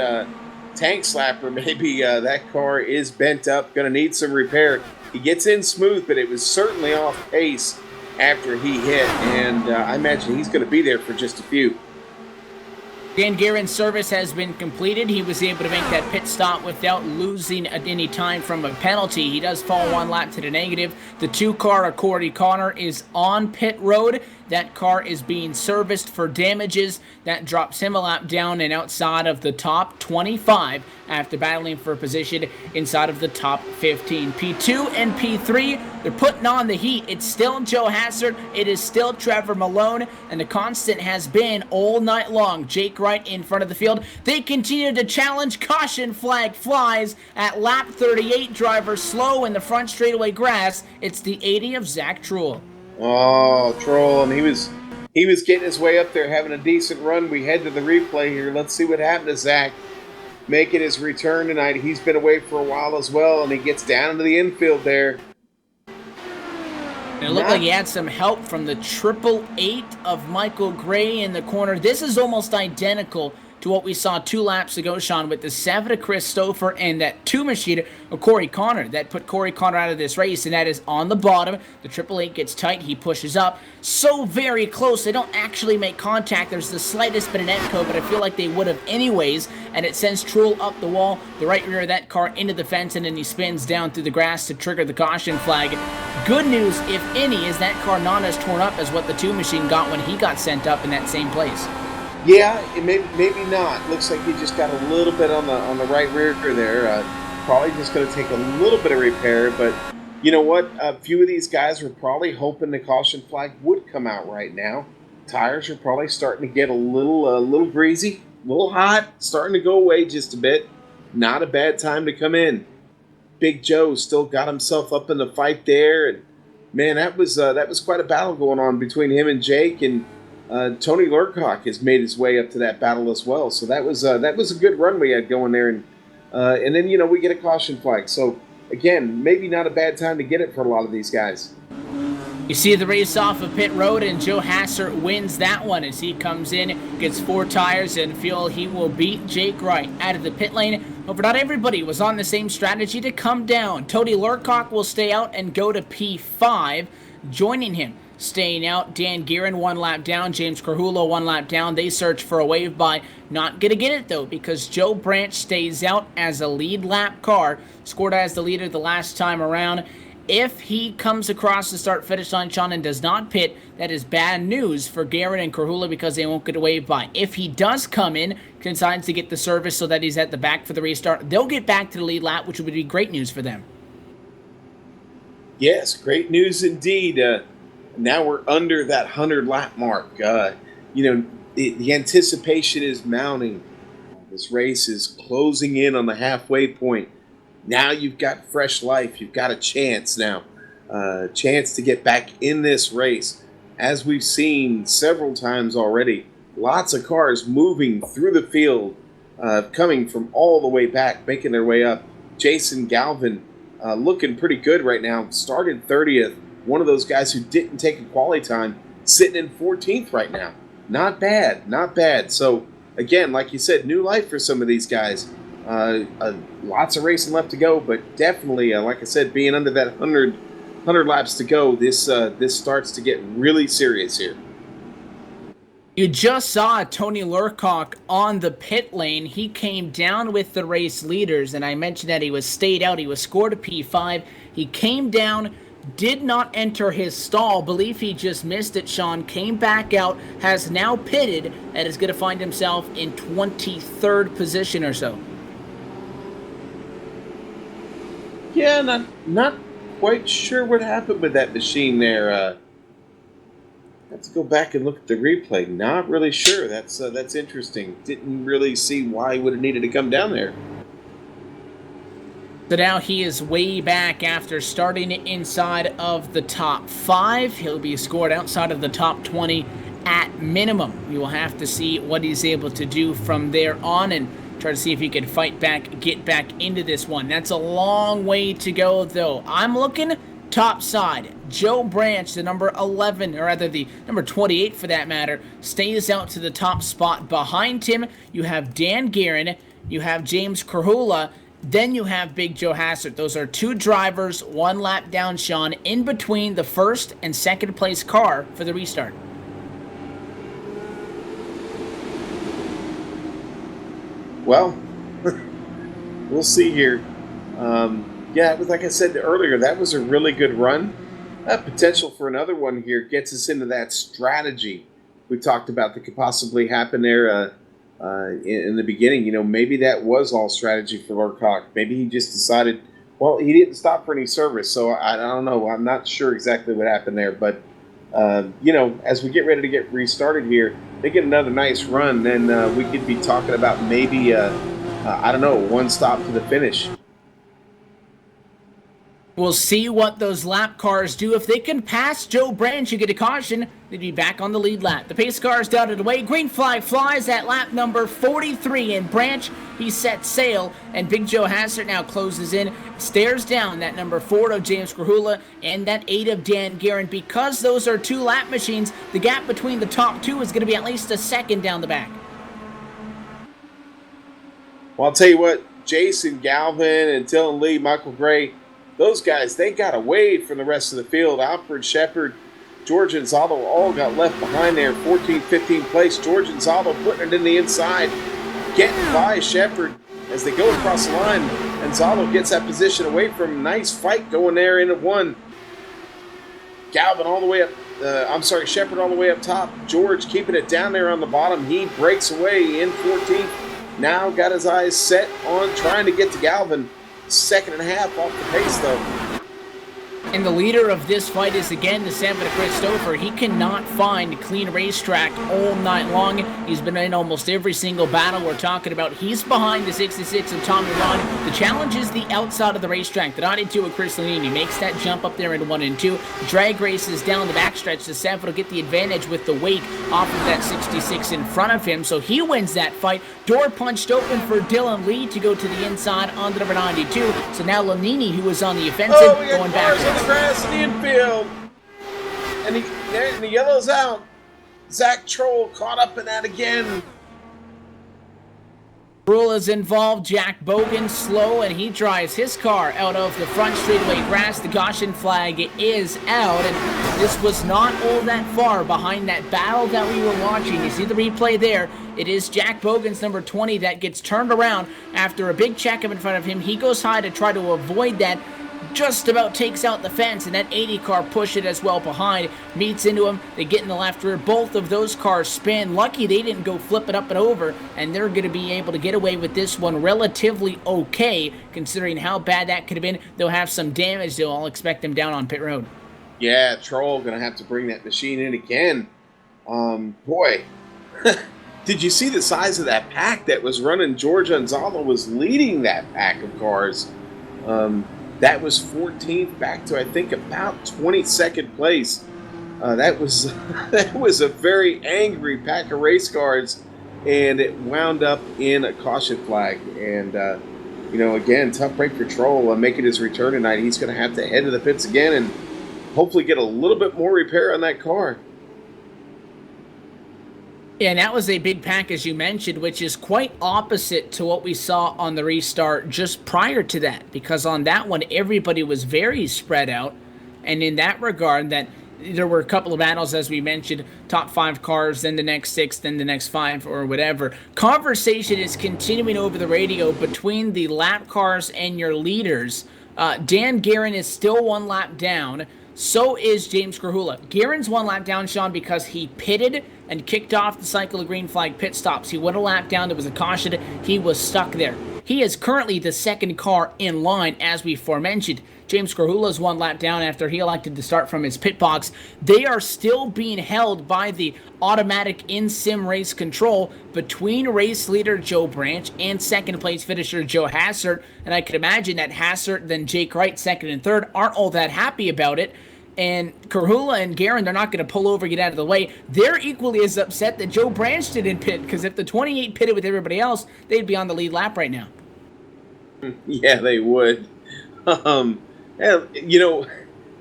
F: Tank slapper, maybe that car is bent up. Going to need some repair. He gets in smooth, but it was certainly off pace after he hit. And I imagine he's going to be there for just a few.
E: Dan Guerin's service has been completed. He was able to make that pit stop without losing any time from a penalty. He does fall 1 lap to the negative. The 2 car of Corey Connor is on pit road. That car is being serviced for damages. That drops him a lap down and outside of the top 25 after battling for position inside of the top 15. P2 and P3, they're putting on the heat. It's still Joe Hassert. It is still Trevor Malone. And the constant has been all night long Jake Wright in front of the field. They continue to challenge. Caution flag flies at lap 38. Driver slow in the front straightaway grass. It's the 80 of Zach Truel.
F: Oh, Troll, and he was getting his way up there, having a decent run. We head to the replay here. Let's see what happened to Zach making his return tonight. He's been away for a while as well, and he gets down into the infield there.
E: And it looked like he had some help from the 888 of Michael Gray in the corner. This is almost identical to what we saw 2 laps ago, Sean, with the 7 of Chris Stouffer and that 2 machine of Corey Connor. That put Corey Connor out of this race, and that is on the bottom. The 888 gets tight. He pushes up. So very close. They don't actually make contact. There's the slightest bit of netco, but I feel like they would have anyways, and it sends Truel up the wall, the right rear of that car into the fence, and then he spins down through the grass to trigger the caution flag. Good news, if any, is that car not as torn up as what the 2 machine got when he got sent up in that same place.
F: Yeah, maybe not. Looks like he just got a little bit on the right rear there. Probably just going to take a little bit of repair, but you know what? A few of these guys were probably hoping the caution flag would come out right now. Tires are probably starting to get a little greasy, a little hot, starting to go away just a bit. Not a bad time to come in. Big Joe still got himself up in the fight there, and man, that was quite a battle going on between him and Jake, and Tony Lurcock has made his way up to that battle as well. So that was a good run we had going there, and then we get a caution flag. So again, maybe not a bad time to get it for a lot of these guys.
E: You see the race off of pit road, and Joe Hassert wins that one as he comes in, gets 4 tires, and feel he will beat Jake Wright out of the pit lane. However, not everybody was on the same strategy to come down. Tony Lurcock will stay out and go to P5. Joining him, staying out, Dan Guerin 1 lap down, James Carhulo 1 lap down. They search for a wave by. Not going to get it, though, because Joe Branch stays out as a lead lap car. Scored as the leader the last time around. If he comes across the start-finish line, Sean, and does not pit, that is bad news for Guerin and Carhulo because they won't get a wave by. If he does come in, decides to get the service so that he's at the back for the restart, they'll get back to the lead lap, which would be great news for them.
F: Yes, great news indeed. Now we're under that 100-lap mark. The anticipation is mounting. This race is closing in on the halfway point. Now you've got fresh life. You've got a chance now. A chance to get back in this race. As we've seen several times already, lots of cars moving through the field, coming from all the way back, making their way up. Jason Galvin looking pretty good right now. Started 30th. One of those guys who didn't take a quali time, sitting in 14th right now. Not bad, not bad. So, again, like you said, new life for some of these guys. Lots of racing left to go, but definitely, like I said, being under that 100 laps to go, this starts to get really serious here.
E: You just saw Tony Lurcock on the pit lane. He came down with the race leaders, and I mentioned that he was stayed out. He was scored a P5. He came down, did not enter his stall. Believe he just missed it, Sean. Came back out, has now pitted, and is going to find himself in 23rd position or so.
F: Yeah, not quite sure what happened with that machine there. have to go back and look at the replay. Not really sure. That's interesting. Didn't really see why he would have needed to come down there.
E: So now he is way back after starting inside of the top 5. He'll be scored outside of the top 20 at minimum. You will have to see what he's able to do from there on and try to see if he can fight back, get back into this one. That's a long way to go, though. I'm looking top side. Joe Branch, the number 11, or rather the number 28 for that matter, stays out to the top spot. Behind him, you have Dan Guerin, you have James Krahula, then you have Big Joe Hassert. Those are 2 drivers, 1 lap down, Sean, in between the first and second place car for the restart.
F: Well, we'll see here. Yeah, it was like I said earlier, that was a really good run. Potential for another one here gets us into that strategy we talked about that could possibly happen there in the beginning. You know, maybe that was all strategy for Lurcock. Maybe he just decided, well, he didn't stop for any service, so I don't know. I'm not sure exactly what happened there, but you know, as we get ready to get restarted here, they get another nice run, then we could be talking about maybe, I don't know, 1 stop to the finish.
E: We'll see what those lap cars do. If they can pass Joe Branch, you get a caution. They'd be back on the lead lap. The pace car is dotted away. Green flag flies at lap number 43. And Branch, he sets sail. And Big Joe Hassert now closes in, stares down that number 4 of James Krahula and that 8 of Dan Guerin. Because those are 2 lap machines, the gap between the top 2 is going to be at least a second down the back.
F: Well, I'll tell you what, Jason Galvin and Dylan Lee, Michael Gray, those guys, they got away from the rest of the field. Alfred Shepard, George Gonzalo all got left behind there. 14th, 15th place. George Gonzalo putting it in the inside. Getting by Shepard as they go across the line. Gonzalo gets that position away from him. Nice fight going there into 1. Galvin all the way up. Shepard all the way up top. George keeping it down there on the bottom. He breaks away in 14th. Now got his eyes set on trying to get to Galvin. 2.5 off the pace, though.
E: And the leader of this fight is again the 7 of Christopher. He cannot find clean racetrack all night long. He's been in almost every single battle we're talking about. He's behind the 66 of Tommy Ron. The challenge is the outside of the racetrack. The 92 of Chris Lanini makes that jump up there into 1 and 2. Drag races down the backstretch. The 7 will get the advantage with the weight off of that 66 in front of him. So he wins that fight. Door punched open for Dylan Lee to go to the inside on the number 92. So now Lanini, who was on the offensive, going back.
F: The grass in the infield, and the yellow's out. Zach Troll caught up in that again.
E: Rule is involved. Jack Bogan slow, and he drives his car out of the front straightaway grass. The caution flag is out, and this was not all that far behind that battle that we were watching. You see the replay there. It is Jack Bogan's number 20 that gets turned around after a big checkup in front of him. He goes high to try to avoid that. Just about takes out the fence, and that 80 car pushed it as well behind, meets into him. They get in the left rear. Both of those cars spin. Lucky they didn't go flip it up and over, and they're going to be able to get away with this one relatively okay, considering how bad that could have been. They'll have some damage, though. I'll expect them down on pit road.
F: Yeah, Troll going to have to bring that machine in again. Boy, did you see the size of that pack that was running? George Gonzalo was leading that pack of cars. That was 14th back to, I think, about 22nd place. That was a very angry pack of race cars, and it wound up in a caution flag. And, you know, again, tough break for Troll making his return tonight. He's going to have to head to the pits again and hopefully get a little bit more repair on that car.
E: Yeah, and that was a big pack, as you mentioned, which is quite opposite to what we saw on the restart just prior to that, because on that one, everybody was very spread out, and in that regard, that there were a couple of battles, as we mentioned, top 5 cars, then the next 6, then the next 5, or whatever. Conversation is continuing over the radio between the lap cars and your leaders. Dan Guerin is still 1 lap down. So is James Krahula. Guerin's 1 lap down, Sean, because he pitted and kicked off the cycle of green flag pit stops. He went a lap down. There was a caution. He was stuck there. He is currently the second car in line, as we forementioned. James Krahula's one lap down after he elected to start from his pit box. They are still being held by the automatic in-sim race control between race leader Joe Branch and second place finisher Joe Hassert. And I could imagine that Hassert, then Jake Wright, second and third, aren't all that happy about it. And Krahula and Guerin, they're not going to pull over, get out of the way. They're equally as upset that Joe Branch didn't pit, because if the 28 pitted with everybody else, they'd be on the lead lap right now.
F: Yeah, they would. You know,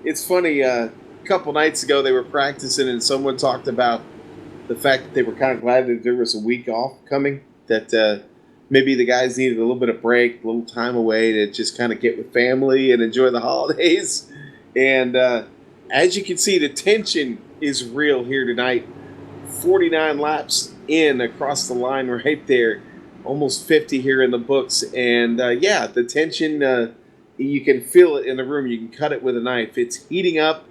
F: it's funny. A couple nights ago, they were practicing, and someone talked about the fact that they were kind of glad that there was a week off coming, that maybe the guys needed a little bit of break, a little time away to just kind of get with family and enjoy the holidays. And as you can see, the tension is real here tonight. 49 laps in across the line right there. Almost 50 here in the books. And, yeah, the tension, you can feel it in the room. You can cut it with a knife. It's heating up,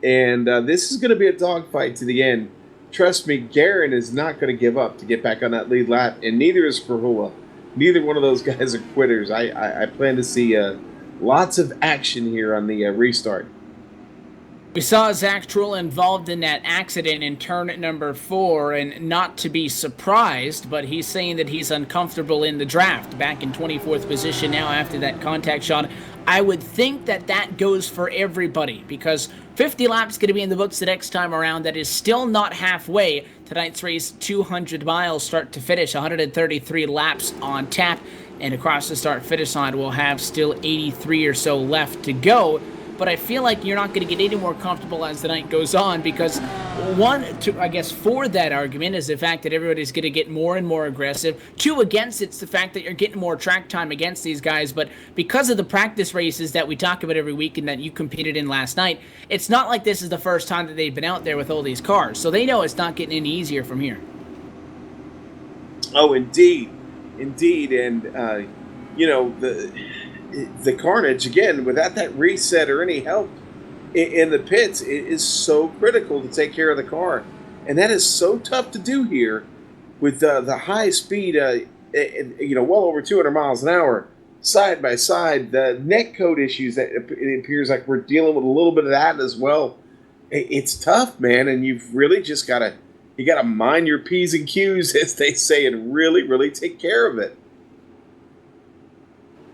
F: and this is going to be a dogfight to the end. Trust me, Guerin is not going to give up to get back on that lead lap, and neither is Krahula. Neither one of those guys are quitters. I plan to see lots of action here on the restart.
E: We saw Zach Trull involved in that accident in turn number 4, and not to be surprised, but he's saying that he's uncomfortable in the draft, back in 24th position now after that contact shot. I would think that that goes for everybody, because 50 laps going to be in the books the next time around. That is still not halfway. Tonight's race, 200 miles start to finish, 133 laps on tap, and across the start-finish line we'll have still 83 or so left to go. But I feel like you're not going to get any more comfortable as the night goes on, because I guess for that argument is the fact that everybody's going to get more and more aggressive. 2, against it's the fact that you're getting more track time against these guys. But because of the practice races that we talk about every week and that you competed in last night, it's not like this is the first time that they've been out there with all these cars. So they know it's not getting any easier from here.
F: Oh, indeed. Indeed. And, you know, the carnage, again, without that reset or any help in the pits, it is so critical to take care of the car. And that is so tough to do here with the high speed, you know, well over 200 miles an hour, side by side. The net code issues that it appears like we're dealing with a little bit of that as well. It's tough, man, and you've really just got to mind your P's and Q's, as they say, and really, really take care of it.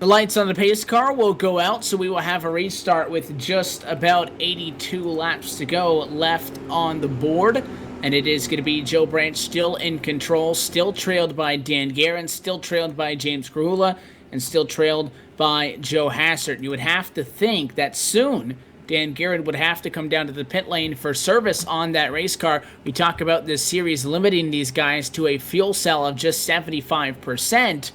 E: The lights on the pace car will go out, so we will have a restart with just about 82 laps to go left on the board. And it is going to be Joe Branch still in control, still trailed by Dan Guerin, still trailed by James Krahula, and still trailed by Joe Hassert. You would have to think that soon Dan Guerin would have to come down to the pit lane for service on that race car. We talk about this series limiting these guys to a fuel cell of just 75%.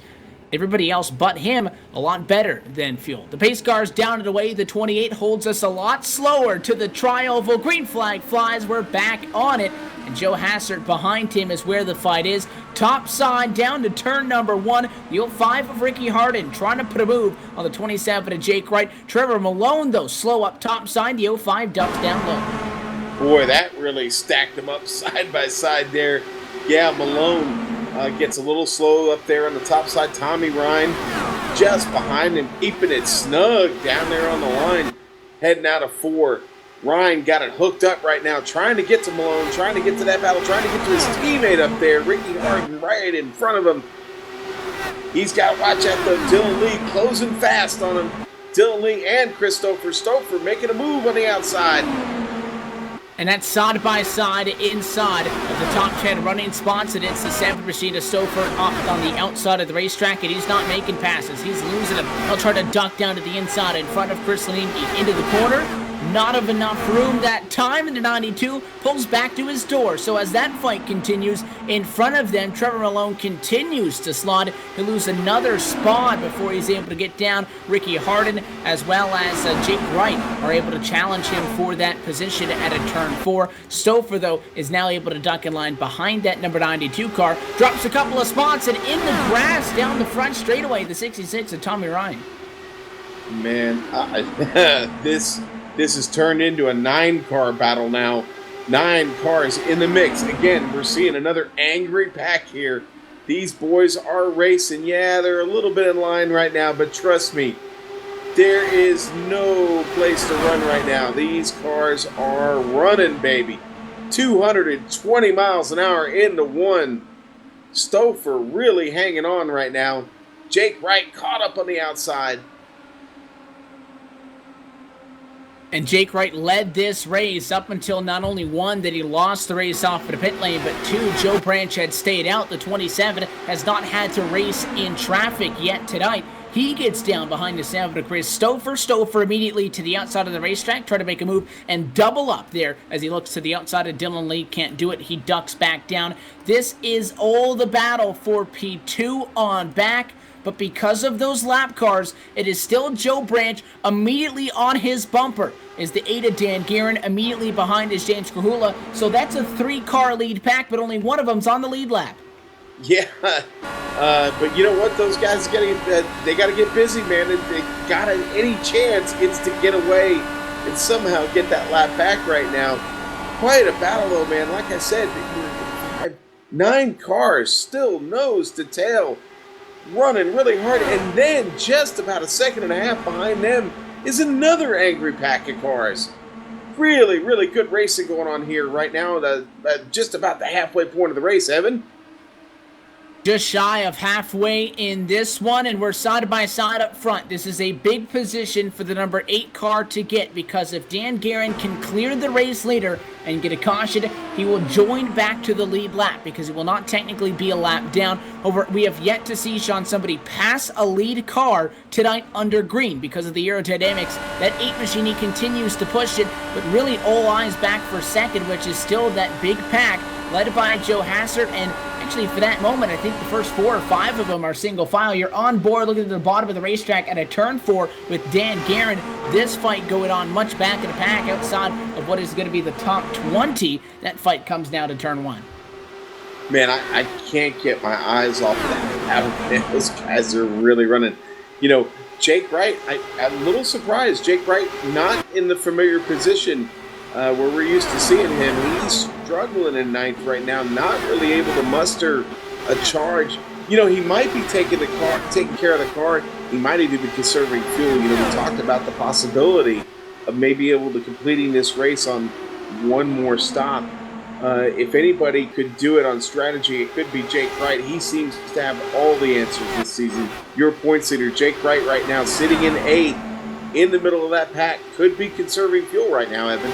E: Everybody else but him a lot better than fuel. The pace car's down and away. The 28 holds us a lot slower to the tri-oval. Green flag flies. We're back on it. And Joe Hassert behind him is where the fight is. Top side down to turn number 1. The 05 of Ricky Harden trying to put a move on the 27 of Jake Wright. Trevor Malone, though, slow up top side. The 05 dumps down low.
F: Boy, that really stacked them up side by side there. Yeah, Malone gets a little slow up there on the top side. Tommy Ryan just behind him, keeping it snug down there on the line, heading out of 4. Ryan got it hooked up right now, trying to get to Malone, trying to get to that battle, trying to get to his teammate up there, Ricky Harden, right in front of him. He's got to watch out, though. Dylan Lee closing fast on him. Dylan Lee and Christopher Stouffer making a move on the outside.
E: And that's side by side inside of the top 10 running spots. And it's the 7th machine of Stouffer up on the outside of the racetrack. And he's not making passes. He's losing them. He'll try to duck down to the inside in front of Chris Linke into the corner. Not of enough room that time, and the 92 pulls back to his door. So as that fight continues in front of them, Trevor Malone continues to slide. He'll lose another spot before he's able to get down. Ricky Harden as well as Jake Wright are able to challenge him for that position at a turn 4. Stouffer, though, is now able to duck in line behind that number 92 car. Drops a couple of spots, and in the grass down the front straightaway, the 66 of Tommy Ryan.
F: Man, This has turned into a 9-car battle now. 9 cars in the mix. Again, we're seeing another angry pack here. These boys are racing. Yeah, they're a little bit in line right now, but trust me, there is no place to run right now. These cars are running, baby. 220 miles an hour into one. Stouffer really hanging on right now. Jake Wright caught up on the outside.
E: And Jake Wright led this race up until not only one, that he lost the race off of the pit lane, but two, Joe Branch had stayed out. The 27 has not had to race in traffic yet tonight. He gets down behind the 7 of Chris Stouffer. Stouffer immediately to the outside of the racetrack, try to make a move and double up there as he looks to the outside of Dylan Lee. Can't do it. He ducks back down. This is all the battle for P2 on back. But because of those lap cars, it is still Joe Branch immediately on his bumper. Is the 8 of Dan Guerin, immediately behind is James Krahula. So that's a 3-car lead pack, but only one of them's on the lead lap.
F: Yeah, but you know what? Those guys they got to get busy, man. They got to, any chance it's to get away and somehow get that lap back right now. Quite a battle, though, man. Like I said, 9 cars still nose to tail, running really hard, and then just about a second and a half behind them is another angry pack of cars. Really, really good racing going on here right now. Just about the halfway point of the race, Evan.
E: Just shy of halfway in this one, and we're side by side up front. This is a big position for the number 8 car to get, because if Dan Guerin can clear the race leader and get a caution, he will join back to the lead lap, because he will not technically be a lap down. However, we have yet to see, Sean, somebody pass a lead car tonight under green because of the aerodynamics. That 8 machine, he continues to push it, but really all eyes back for second, which is still that big pack led by Joe Hassert. And actually, for that moment, I think the first 4 or 5 of them are single file. You're on board looking at the bottom of the racetrack at a turn 4 with Dan Guerin. This fight going on much back in the pack outside of what is going to be the top 20. That fight comes down to turn 1.
F: Man, I can't get my eyes off of that. Those guys are really running. You know, Jake Wright, I'm a little surprised. Jake Wright not in the familiar position where we're used to seeing him. He's struggling in 9th right now, not really able to muster a charge. You know, he might be taking care of the car. He might even be conserving fuel. You know, we talked about the possibility of maybe able to completing this race on one more stop. If anybody could do it on strategy, it could be Jake Wright. He seems to have all the answers this season. Your points leader, Jake Wright, right now sitting in 8th in the middle of that pack, could be conserving fuel right now, Evan.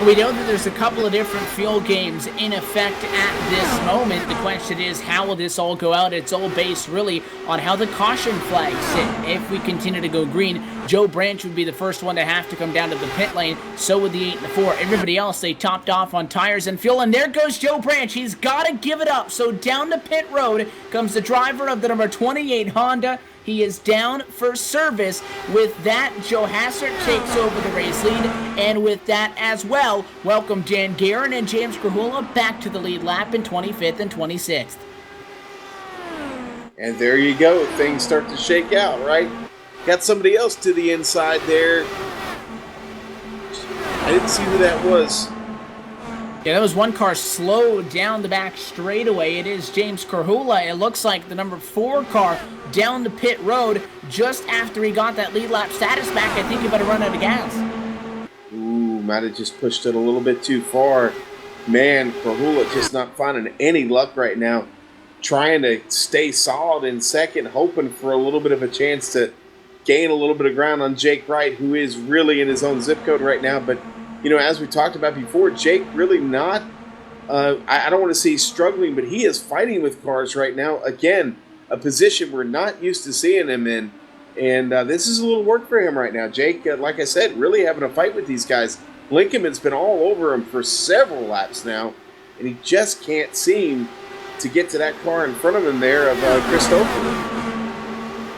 E: We know that there's a couple of different fuel games in effect at this moment. The question is, how will this all go out? It's all based really on how the caution flags sit. If we continue to go green, Joe Branch would be the first one to have to come down to the pit lane. So would the 8 and the 4. Everybody else, they topped off on tires and fuel. And there goes Joe Branch. He's got to give it up. So down the pit road comes the driver of the number 28 Honda. He is down for service. With that, Joe Hassert takes over the race lead. And with that as well, welcome Dan Guerin and James Krahula back to the lead lap in 25th and 26th.
F: And there you go. Things start to shake out, right? Got somebody else to the inside there. I didn't see who that was.
E: Yeah, that was one car slowed down the back straightaway. It is James Krahula. It looks like the number 4 car down the pit road just after he got that lead lap status back. I think he better run out of gas.
F: Ooh, might have just pushed it a little bit too far. Man, Krahula just not finding any luck right now. Trying to stay solid in second, hoping for a little bit of a chance to gain a little bit of ground on Jake Wright, who is really in his own zip code right now. But you know, as we talked about before, Jake really not, I don't want to say he's struggling, but he is fighting with cars right now. Again, a position we're not used to seeing him in. And this is a little work for him right now. Jake, like I said, really having a fight with these guys. Lincoln's been all over him for several laps now, and he just can't seem to get to that car in front of him there of Christopher.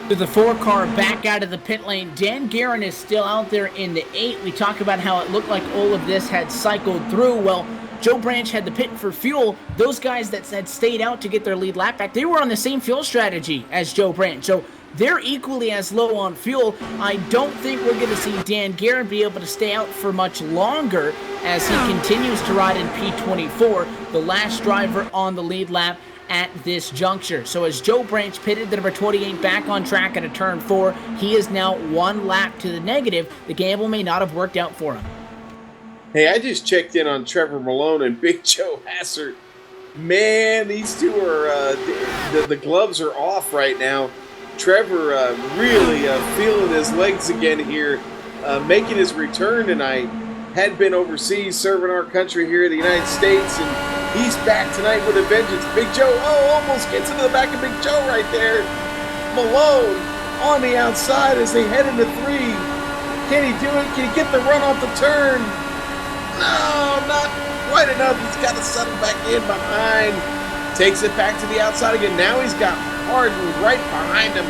E: To the 4 car back out of the pit lane. Dan Guerin is still out there in the 8. We talk about how it looked like all of this had cycled through. Well, Joe Branch had the pit for fuel. Those guys that had stayed out to get their lead lap back, they were on the same fuel strategy as Joe Branch. So they're equally as low on fuel. I don't think we're going to see Dan Guerin be able to stay out for much longer as he continues to ride in P24, the last driver on the lead lap. at this juncture. So as Joe Branch pitted the number 28 back on track at a turn 4, he is now 1 lap to the negative. The gamble may not have worked out for him.
F: Hey, I just checked in on Trevor Malone and Big Joe Hassert. Man, these two are the gloves are off right now. Trevor really feeling his legs again here, making his return tonight. Had been overseas serving our country here in the United States, and he's back tonight with a vengeance. Big Joe, almost gets into the back of Big Joe right there. Malone on the outside as they head into 3. Can he do it? Can he get the run off the turn? No, not quite enough. He's got to settle back in behind. Takes it back to the outside again. Now he's got Harden right behind him.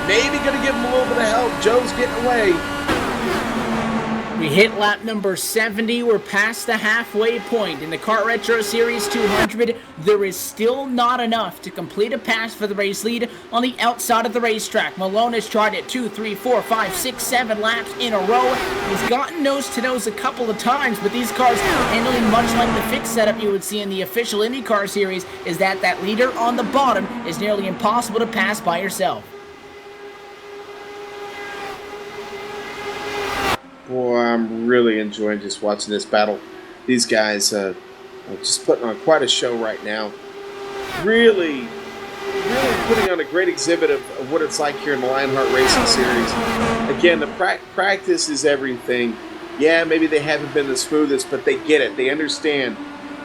F: Maybe going to give him a little bit of help. Joe's getting away.
E: We hit lap number 70. We're past the halfway point. In the Kart Retro Series 200, there is still not enough to complete a pass for the race lead on the outside of the racetrack. Malone has tried it 2, 3, 4, 5, 6, 7 laps in a row. He's gotten nose-to-nose a couple of times, but these cars handling much like the fixed setup you would see in the official IndyCar Series is that leader on the bottom is nearly impossible to pass by yourself.
F: Boy, I'm really enjoying just watching this battle. These guys are just putting on quite a show right now. Really putting on a great exhibit of what it's like here in the LionHeart Racing Series. Again, the practice is everything. Yeah, maybe they haven't been the smoothest, but they get it. They understand.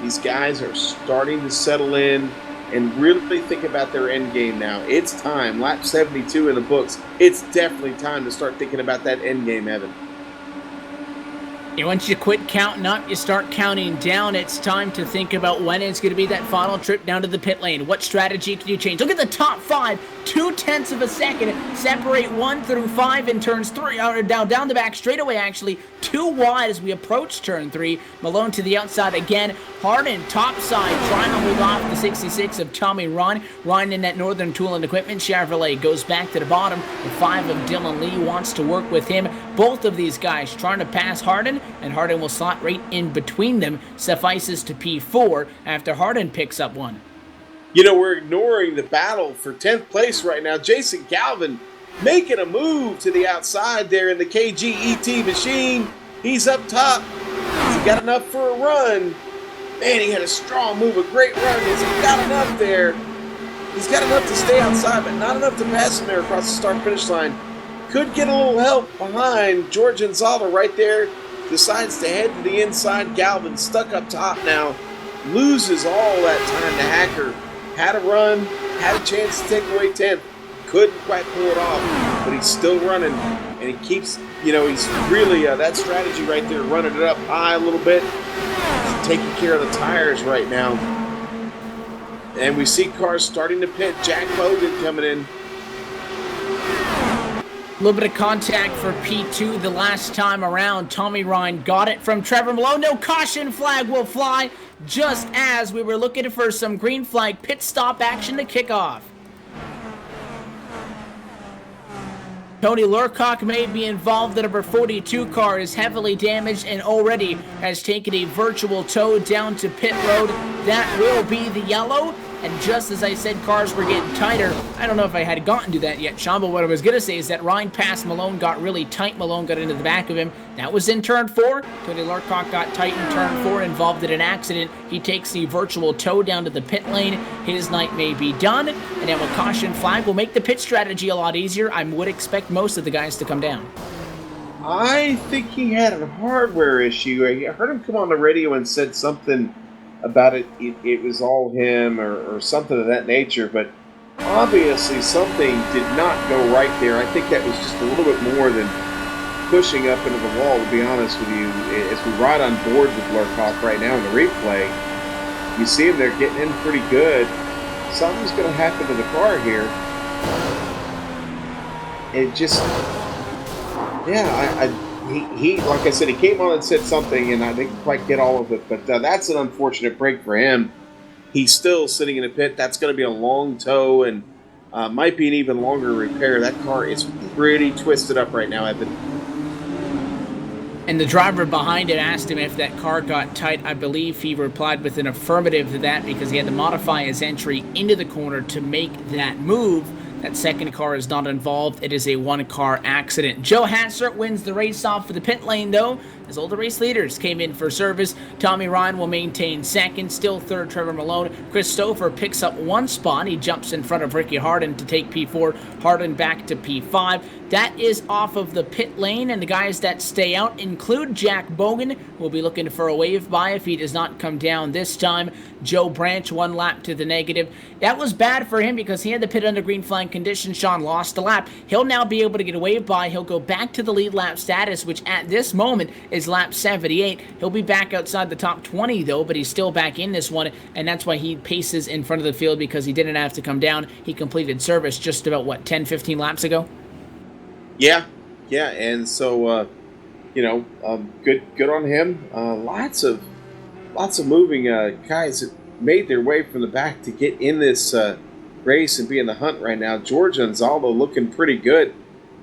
F: These guys are starting to settle in and really think about their end game now. It's time. Lap 72 in the books. It's definitely time to start thinking about that end game, Evan.
E: Once you quit counting up, you start counting down. It's time to think about when it's going to be that final trip down to the pit lane. What strategy can you change? Look at the top 5. 0.2 of a second separate 1 through 5 in turns 3. Down the back straightaway, actually. 2 wide as we approach turn 3. Malone to the outside again. Harden top side trying to hold off the 66 of Tommy Ryan. Ryan in that Northern Tool and Equipment Chevrolet goes back to the bottom. The 5 of Dylan Lee wants to work with him. Both of these guys trying to pass Harden, and Harden will slot right in between them. Suffices to P4 after Harden picks up 1.
F: You know, we're ignoring the battle for 10th place right now. Jason Galvin making a move to the outside there in the KGET machine. He's up top. Has he got enough for a run? Man, he had a strong move, a great run. Has he got enough there? He's got enough to stay outside, but not enough to pass him there across the start-finish line. Could get a little help behind. George Anzalda right there. Decides to head to the inside. Galvin stuck up top now. Loses all that time to Hacker. Had a run. Had a chance to take away 10th. Couldn't quite pull it off. But he's still running. And he keeps, he's really, that strategy right there, running it up high a little bit. He's taking care of the tires right now. And we see cars starting to pit. Jack Bogan coming in.
E: A little bit of contact for P2 the last time around. Tommy Ryan got it from Trevor Malone. No caution flag will fly just as we were looking for some green flag pit stop action to kick off. Tony Lurcock may be involved. The number 42 car is heavily damaged and already has taken a virtual tow down to pit road. That will be the yellow. And just as I said, cars were getting tighter. I don't know if I had gotten to that yet, Sean, but what I was going to say is that Ryan passed Malone, got really tight. Malone got into the back of him. That was in turn 4. Tony Lurcock got tight in turn 4, involved in an accident. He takes the virtual tow down to the pit lane. His night may be done. And then with caution flag will make the pit strategy a lot easier. I would expect most of the guys to come down.
F: I think he had a hardware issue. I heard him come on the radio and said something about it was all him or something of that nature, but obviously something did not go right there. I think that was just a little bit more than pushing up into the wall, to be honest with you. As we ride on board with Lurcock right now in the replay, you see him there getting in pretty good. Something's going to happen to the car here. It just, he like I said, he came on and said something, and I didn't quite get all of it, but that's an unfortunate break for him. He's still sitting in the pit. That's going to be a long tow, and might be an even longer repair. That car is pretty twisted up right now, Evan.
E: And the driver behind it asked him if that car got tight. I believe he replied with an affirmative to that because he had to modify his entry into the corner to make that move. That second car is not involved. It is a one-car accident. Joe Hassert wins the race off for the pit lane, though, as all the race leaders came in for service. Tommy Ryan will maintain second. Still third, Trevor Malone. Christopher picks up one spot. He jumps in front of Ricky Harden to take P4. Harden back to P5. That is off of the pit lane, and the guys that stay out include Jack Bogan, who will be looking for a wave by if he does not come down this time. Joe Branch, one lap to the negative. That was bad for him because he had to pit under green flag conditions. Sean lost a lap. He'll now be able to get a wave by. He'll go back to the lead lap status, which at this moment is lap 78. He'll be back outside the top 20, though, but he's still back in this one, and that's why he paces in front of the field because he didn't have to come down. He completed service just about, 10, 15 laps ago?
F: Yeah, and so good on him. Lots of moving guys that made their way from the back to get in this race and be in the hunt right now. George Anzaldo looking pretty good.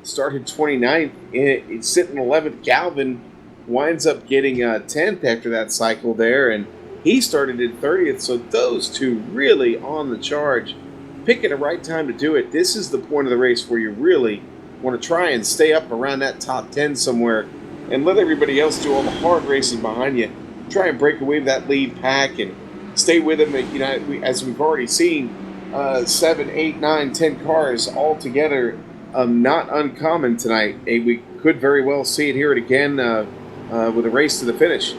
F: Started 29th, it's sitting 11th. Galvin winds up getting 10th after that cycle there, and he started at 30th. So those two really on the charge, picking the right time to do it. This is the point of the race where you really want to try and stay up around that top 10 somewhere and let everybody else do all the hard racing behind you. Try and break away with that lead pack and stay with them. As we've already seen, 7, 8, 9, 10 cars all together, not uncommon tonight. And we could very well see it here again with a race to the finish.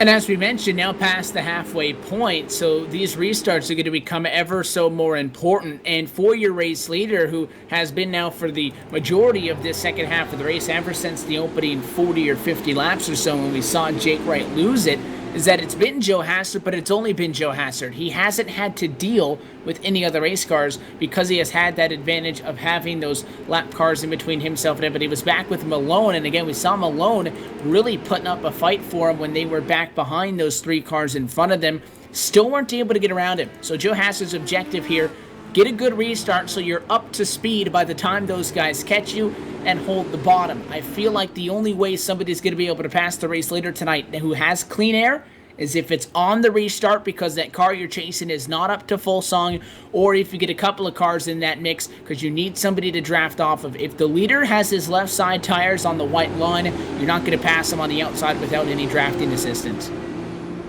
E: And as we mentioned, now past the halfway point, so these restarts are going to become ever so more important. And for your race leader, who has been now for the majority of this second half of the race, ever since the opening 40 or 50 laps or so when we saw Jake Wright lose it, is that it's been Joe Hassert, but it's only been Joe Hassert. He hasn't had to deal with any other race cars because he has had that advantage of having those lap cars in between himself and everybody. He was back with Malone, and again, we saw Malone really putting up a fight for him when they were back behind those three cars in front of them. Still weren't able to get around him. So Joe Hassert's objective here, get a good restart so you're up to speed by the time those guys catch you and hold the bottom. I feel like the only way somebody's going to be able to pass the race leader tonight who has clean air is if it's on the restart because that car you're chasing is not up to full song, or if you get a couple of cars in that mix because you need somebody to draft off of. If the leader has his left side tires on the white line, you're not going to pass him on the outside without any drafting assistance.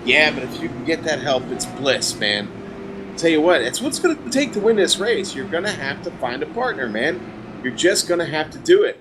F: Yeah, but if you can get that help, it's bliss, man. Tell you what, it's what's going to take to win this race. You're going to have to find a partner, man. You're just going to have to do it.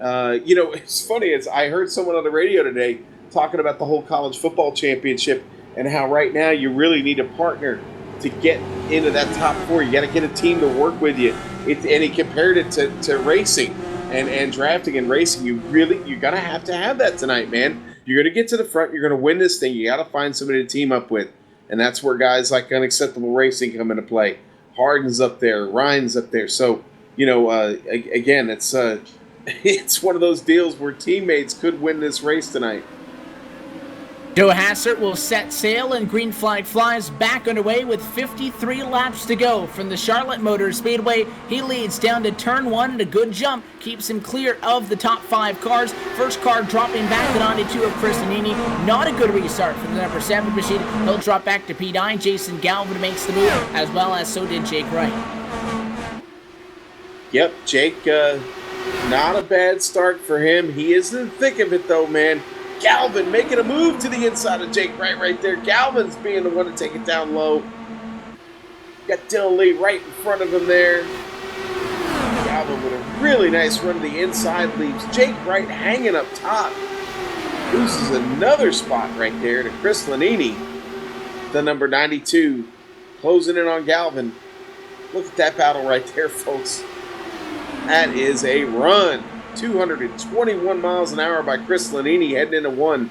F: It's funny. I heard someone on the radio today talking about the whole college football championship and how right now you really need a partner to get into that top four. You got to get a team to work with you. And he compared it to racing and drafting and racing. You got to have that tonight, man. You're going to get to the front. You're going to win this thing. You got to find somebody to team up with. And that's where guys like Unacceptable Racing come into play. Harden's up there. Ryan's up there. So, again, it's one of those deals where teammates could win this race tonight.
E: Joe Hassert will set sail and green flag flies back underway with 53 laps to go from the Charlotte Motor Speedway. He leads down to turn one and a good jump keeps him clear of the top 5 cars. First car dropping back to 92 of Chris Nannini. Not a good restart from the number 7 machine. He'll drop back to P9. Jason Galvin makes the move, as well as so did Jake Wright.
F: Yep, Jake, not a bad start for him. He is in the thick of it, though, man. Galvin making a move to the inside of Jake Wright right there. Galvin's being the one to take it down low. Got Dylan Lee right in front of him there. Galvin with a really nice run to the inside, leaves Jake Wright hanging up top. Loses another spot right there to Chris Nannini, the number 92, closing in on Galvin. Look at that battle right there, folks. That is a run. 221 miles an hour by Chris Nannini heading into 1.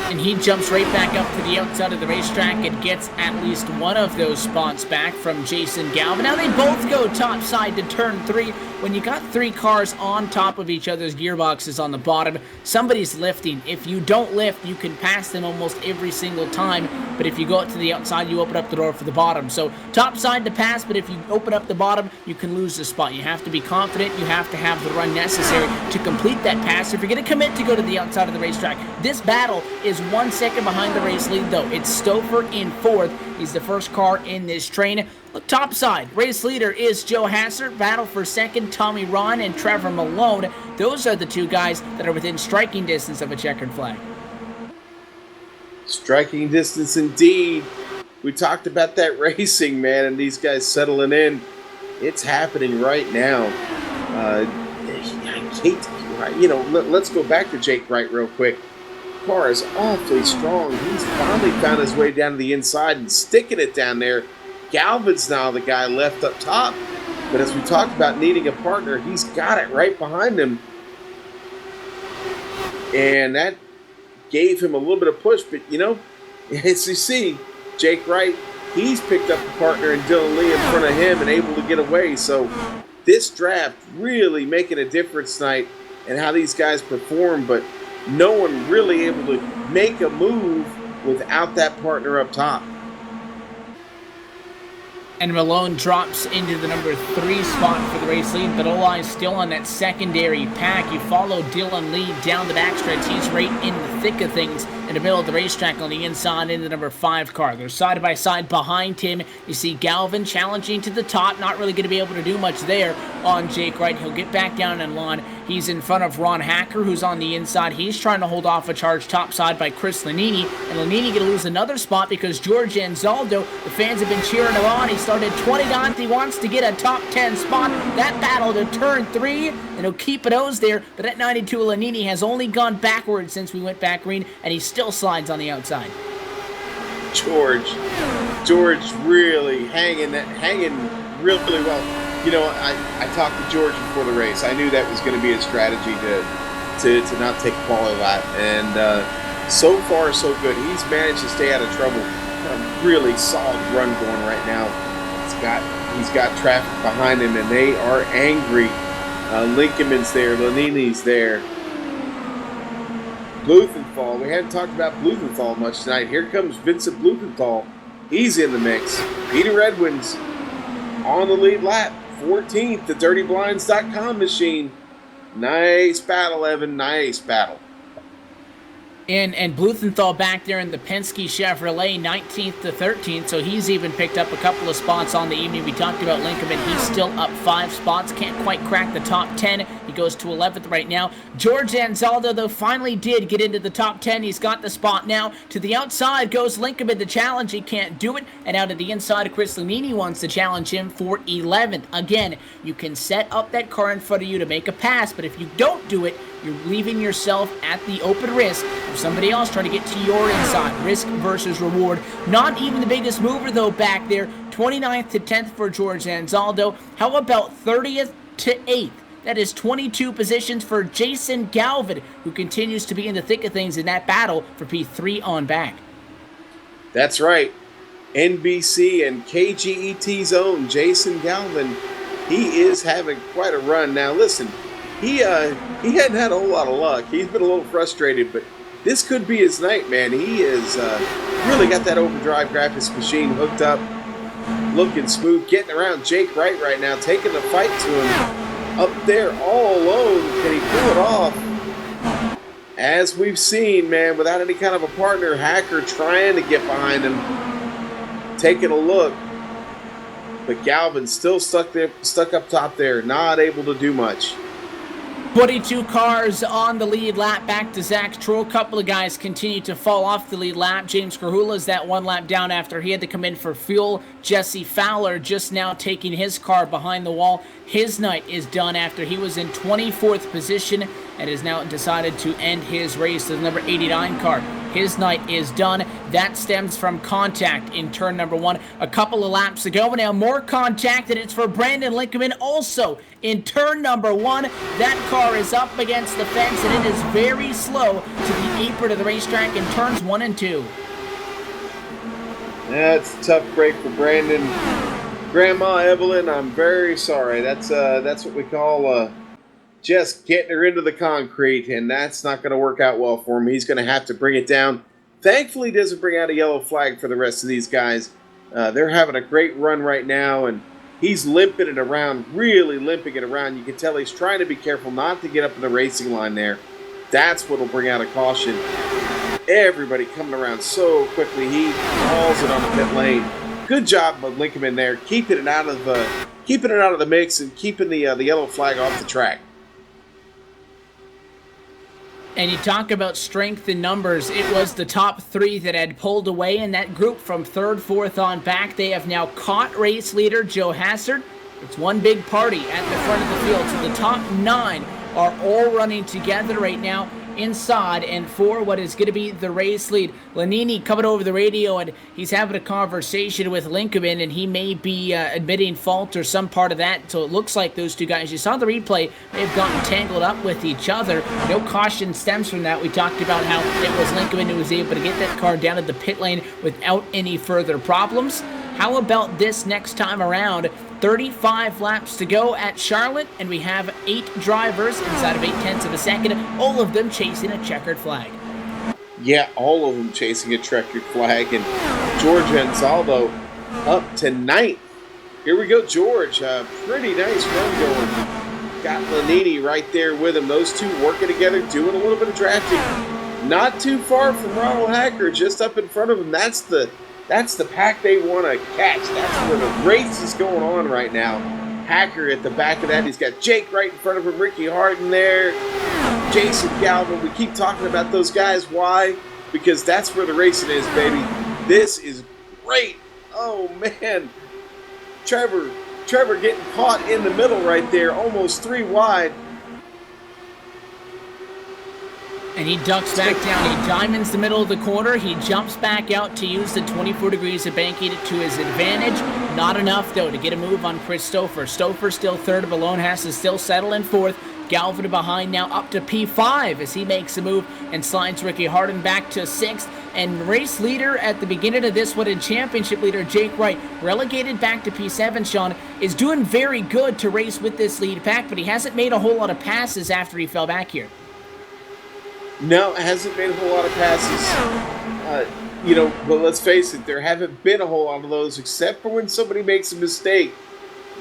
E: And he jumps right back up to the outside of the racetrack and gets at least one of those spots back from Jason Galvin. Now they both go top side to turn 3. When you got 3 cars on top of each other's gearboxes on the bottom, somebody's lifting. If you don't lift, you can pass them almost every single time. but if you go out to the outside, you open up the door for the bottom. So top side to pass, but if you open up the bottom, you can lose the spot. You have to be confident. You have to have the run necessary to complete that pass. If you're going to commit to go to the outside of the racetrack, this battle is 1 second behind the race lead, though. It's Stouffer in fourth. He's the first car in this train. Look, top side, race leader is Joe Hassert. Battle for second, Tommy Ron and Trevor Malone. Those are the two guys that are within striking distance of a checkered flag.
F: Striking distance indeed. We talked about that racing, man, and these guys settling in. It's happening right now. I hate, let's go back to Jake Wright real quick. Car is awfully strong. He's finally found his way down to the inside and sticking it down there. Galvin's now the guy left up top. But as we talked about needing a partner, he's got it right behind him. And that gave him a little bit of push. But, as you see, Jake Wright, he's picked up a partner in Dylan Lee in front of him and able to get away. So this draft really making a difference tonight in how these guys perform. But no one really able to make a move without that partner up top.
E: And Malone drops into the number 3 spot for the race lead, but Olai is still on that secondary pack. You follow Dylan Lee down the backstretch. He's right in the thick of things in the middle of the racetrack on the inside in the number 5 car. They're side by side behind him. You see Galvin challenging to the top, not really going to be able to do much there on Jake Wright. He'll get back down in lawn. He's in front of Ron Hacker, who's on the inside. He's trying to hold off a charge topside by Chris Lanini. And Lanini going to lose another spot because George Anzaldo, the fans have been cheering him on. He started 29th. He wants to get a top 10 spot. That battle to turn 3, and he'll keep it O's there. But at 92, Lanini has only gone backwards since we went back green, and he still slides on the outside.
F: George really hanging really well. I talked to George before the race. I knew that was going to be a strategy to not take a quality lap. And so far, so good. He's managed to stay out of trouble. A really solid run going right now. He's got traffic behind him, and they are angry. Lincoln's there. Lanini's there. Bluthenthal. We hadn't talked about Bluthenthal much tonight. Here comes Vincent Bluthenthal. He's in the mix. Peter Edwins on the lead lap. 14th, the DirtyBlinds.com machine. Nice battle, Evan. Nice battle.
E: And Bluthenthal back there in the Penske Chevrolet, 19th to 13th, so he's even picked up a couple of spots on the evening. We talked about Lincoln, he's still up 5 spots, can't quite crack the top 10. He goes to 11th right now. George Anzaldo, though, finally did get into the top 10. He's got the spot now. To the outside goes Lincoln the challenge. He can't do it. And out of the inside, Chris Lanini wants to challenge him for 11th. Again, you can set up that car in front of you to make a pass, but if you don't do it, you're leaving yourself at the open risk of somebody else trying to get to your inside. Risk versus reward. Not even the biggest mover, though, back there. 29th to 10th for George Anzaldo. How about 30th to 8th? That is 22 positions for Jason Galvin, who continues to be in the thick of things in that battle for P3 on back.
F: That's right. NBC and KGET's own Jason Galvin. He is having quite a run. Now, listen. He hadn't had a whole lot of luck. He's been a little frustrated, but this could be his night, man. He is really got that overdrive graphics machine hooked up, looking smooth, getting around Jake Wright right now, taking the fight to him up there all alone. Can he pull it off? As we've seen, man, without any kind of a partner, Hacker trying to get behind him, taking a look. But Galvin's still stuck up top there, not able to do much.
E: 22 cars on the lead lap, back to Zach Troll. A couple of guys continue to fall off the lead lap. James Krahula's that one lap down after he had to come in for fuel. Jesse Fowler just now taking his car behind the wall. His night is done after he was in 24th position and has now decided to end his race. The number 89 car. His night is done. That stems from contact in turn number 1 a couple of laps ago. Now more contact, and it's for Brandon Lincoln also in turn number 1. That car is up against the fence, and it is very slow to the apron of the racetrack in turns 1 and 2.
F: That's a tough break for Brandon. Grandma Evelyn, I'm very sorry. That's what we call just getting her into the concrete, and that's not going to work out well for him. He's going to have to bring it down. Thankfully, doesn't bring out a yellow flag for the rest of these guys. They're having a great run right now, and he's limping it around, really limping it around. You can tell he's trying to be careful not to get up in the racing line there. That's what will bring out a caution. Everybody coming around so quickly. He hauls it on the pit lane. Good job of Lincoln there, keeping it out of the mix and keeping the yellow flag off the track.
E: And you talk about strength in numbers. It was the top three that had pulled away in that group from third, fourth on back. They have now caught race leader Joe Hassard. It's one big party at the front of the field. So the top 9 are all running together right now inside, and for what is going to be the race lead, Lanini coming over the radio, and he's having a conversation with Lincoln, and he may be admitting fault or some part of that. So it looks like those two guys, you saw the replay, they've gotten tangled up with each other. No caution stems from that. We talked about how it was Lincoln who was able to get that car down at the pit lane without any further problems. How about this next time around? 35 laps to go at Charlotte, and we have 8 drivers inside of 0.8 of a second, all of them chasing a checkered flag.
F: Yeah, all of them chasing a checkered flag, and George Anzaldo up to 9th. Here we go, George. Pretty nice run going. Got Lanini right there with him. Those two working together, doing a little bit of drafting. Not too far from Ronald Hacker, just up in front of him. That's the pack they want to catch. That's where the race is going on right now. Hacker at the back of that. He's got Jake right in front of him. Ricky Harden there. Jason Galvin. We keep talking about those guys. Why? Because that's where the racing is, baby. This is great. Oh, man. Trevor getting caught in the middle right there. Almost 3 wide.
E: And he ducks back down. He diamonds the middle of the corner. He jumps back out to use the 24 degrees of banking to his advantage. Not enough, though, to get a move on Chris Stouffer. Stouffer still third. Malone has to still settle in fourth. Galvin behind now up to P5 as he makes a move and slides Ricky Harden back to 6th. And race leader at the beginning of this one, and championship leader Jake Wright, relegated back to P7, Sean, is doing very good to race with this lead pack, but he hasn't made a whole lot of passes after he fell back here.
F: No, it hasn't made a whole lot of passes. But let's face it, there haven't been a whole lot of those, except for when somebody makes a mistake.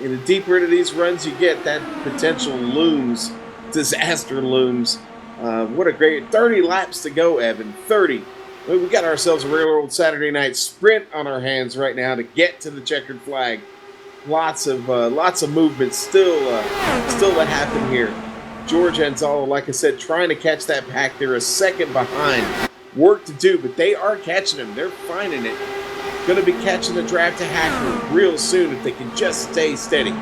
F: And the deeper into these runs you get, that potential looms. Disaster looms. What a great 30 laps to go, Evan. 30. We got ourselves a real old Saturday night sprint on our hands right now to get to the checkered flag. Lots of movement still to happen here. George Anzaldo, like I said, trying to catch that pack. They're a second behind. Work to do, but they are catching him. They're finding it. Going to be catching the draft to Hacker real soon if they can just stay steady.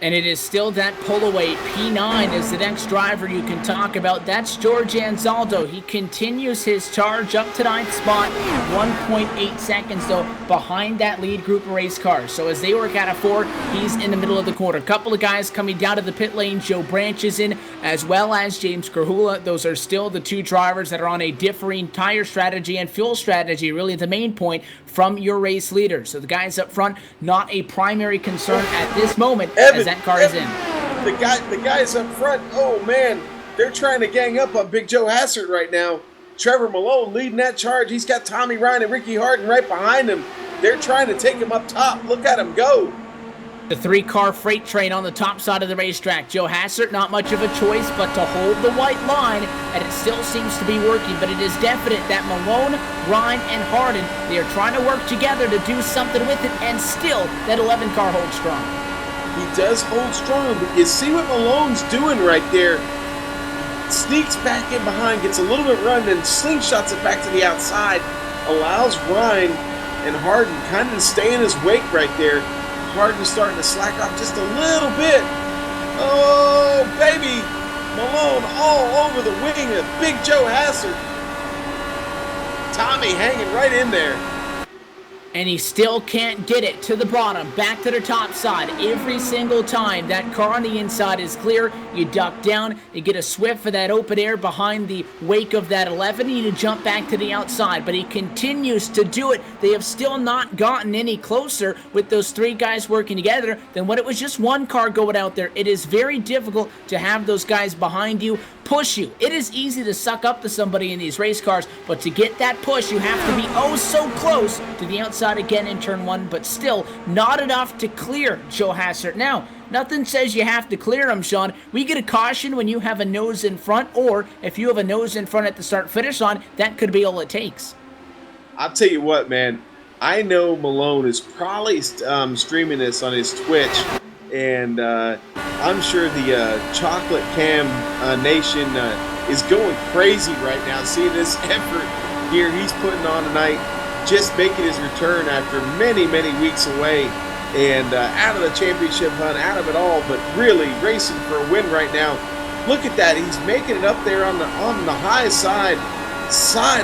E: And it is still that pull away. P9 is the next driver you can talk about. That's George Anzaldo. He continues his charge up to 9th spot. 1.8 seconds, though, behind that lead group of race cars. So as they work out of 4, he's in the middle of the corner. A couple of guys coming down to the pit lane. Joe Branch is in, as well as James Krahula. Those are still the 2 drivers that are on a differing tire strategy and fuel strategy. Really the main point from your race leader. So the guys up front, not a primary concern at this moment,
F: Evan,
E: as that car is in.
F: The guys up front, oh man, they're trying to gang up on Big Joe Hassard right now. Trevor Malone leading that charge. He's got Tommy Ryan and Ricky Harden right behind him. They're trying to take him up top. Look at him go.
E: The 3-car freight train on the top side of the racetrack. Joe Hassard, not much of a choice but to hold the white line, and it still seems to be working, but it is definite that Malone, Ryan, and Harden, they are trying to work together to do something with it, and still that 11-car holds strong.
F: He does hold strong, but you see what Malone's doing right there. Sneaks back in behind, gets a little bit run, and slingshots it back to the outside. Allows Ryan and Harden kind of to stay in his wake right there. Harden's starting to slack off just a little bit. Oh, baby. Malone all over the wing of Big Joe Hassard. Tommy hanging right in there.
E: And he still can't get it to the bottom, back to the top side. Every single time that car on the inside is clear, you duck down, you get a swift for that open air behind the wake of that 11, and you jump back to the outside. But he continues to do it. They have still not gotten any closer with those 3 guys working together than when it was just 1 car going out there. It is very difficult to have those guys behind you push you. It is easy to suck up to somebody in these race cars, but to get that push, you have to be oh so close to the outside again in turn 1, but still not enough to clear Joe Hassert. Now, nothing says you have to clear him, Sean. We get a caution when you have a nose in front, or if you have a nose in front at the start-finish line, that could be all it takes.
F: I'll tell you what, man. I know Malone is probably streaming this on his Twitch, and I'm sure the Chocolate Cam Nation is going crazy right now, seeing this effort here he's putting on tonight, just making his return after many, many weeks away, and out of the championship hunt, out of it all, but really racing for a win right now. Look at that. He's making it up there on the high side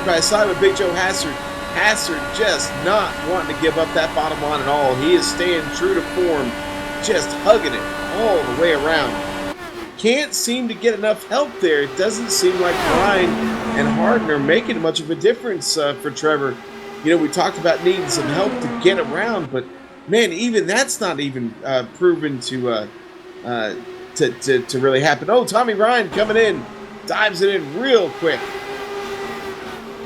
F: by side with Big Joe Hassert. Hassert just not wanting to give up that bottom line at all. He is staying true to form, just hugging it all the way around. Can't seem to get enough help there. It doesn't seem like Ryan and Harden are making much of a difference for Trevor. You know, we talked about needing some help to get around, but man, even that's not even proven to really happen. Oh, Tommy Ryan coming in, dives it in real quick.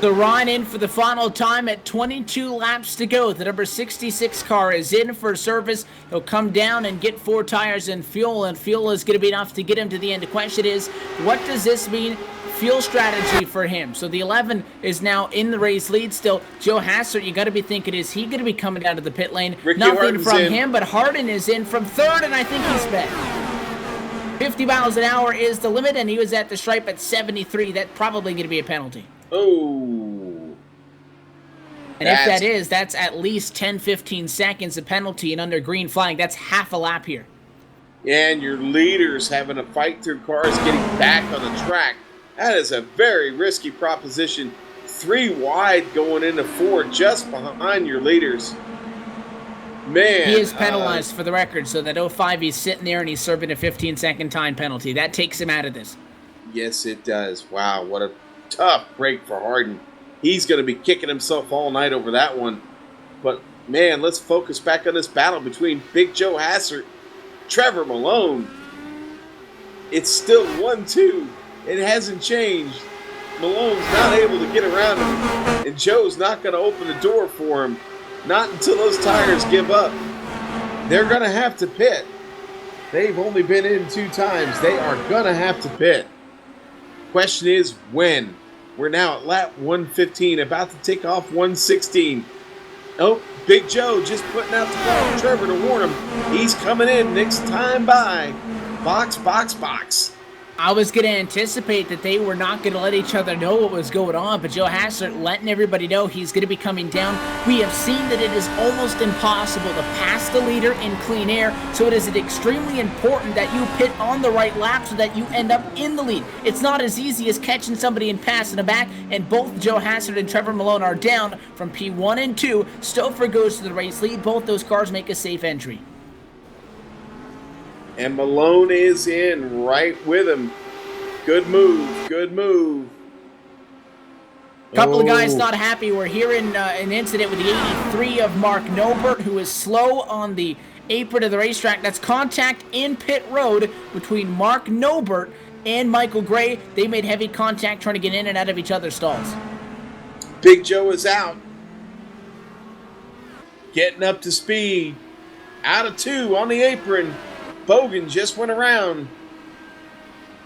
E: The Ryan in for the final time at 22 laps to go. The number 66 car is in for service. He'll come down and get 4 tires and fuel is going to be enough to get him to the end. The question is, what does this mean? Fuel strategy for him. So the 11 is now in the race lead still. Joe Hassert, you got to be thinking, is he going to be coming out of the pit lane?
F: Ricky
E: Nothing
F: Harden's
E: from
F: in.
E: him, but Harden is in from 3rd, and I think he's sped. 50 miles an hour is the limit, and he was at the stripe at 73. That's probably going to be a penalty.
F: Oh.
E: And if that is, that's at least 10-15 seconds of penalty, and under green flag, that's half a lap here.
F: And your leaders having to fight through cars getting back on the track. That is a very risky proposition. 3 wide going into 4 just behind your leaders. Man.
E: He is penalized for the record, so that 05 he's sitting there and he's serving a 15-second time penalty. That takes him out of this.
F: Yes, it does. Wow, what a tough break for Harden. He's going to be kicking himself all night over that one. But, man, let's focus back on this battle between Big Joe Hassert, Trevor Malone. It's still 1-2. It hasn't changed. Malone's not able to get around him, and Joe's not going to open the door for him. Not until those tires give up. They're going to have to pit. They've only been in 2 times. They are going to have to pit. Question is, when? We're now at lap 115, about to take off 116. Oh, Big Joe just putting out the call to Trevor to warn him. He's coming in next time by. Box, box, box.
E: I was going to anticipate that they were not going to let each other know what was going on, but Joe Hassert letting everybody know he's going to be coming down. We have seen that it is almost impossible to pass the leader in clean air, so it is extremely important that you pit on the right lap so that you end up in the lead. It's not as easy as catching somebody and passing them back, and both Joe Hassert and Trevor Malone are down from P1 and 2. Stouffer goes to the race lead. Both those cars make a safe entry.
F: And Malone is in right with him. Good move. Good move.
E: Couple of guys not happy. We're hearing an incident with the 83 of Mark Nobert, who is slow on the apron of the racetrack. That's contact in pit road between Mark Nobert and Michael Gray. They made heavy contact trying to get in and out of each other's stalls.
F: Big Joe is out. Getting up to speed. Out of 2 on the apron. Bogan just went around.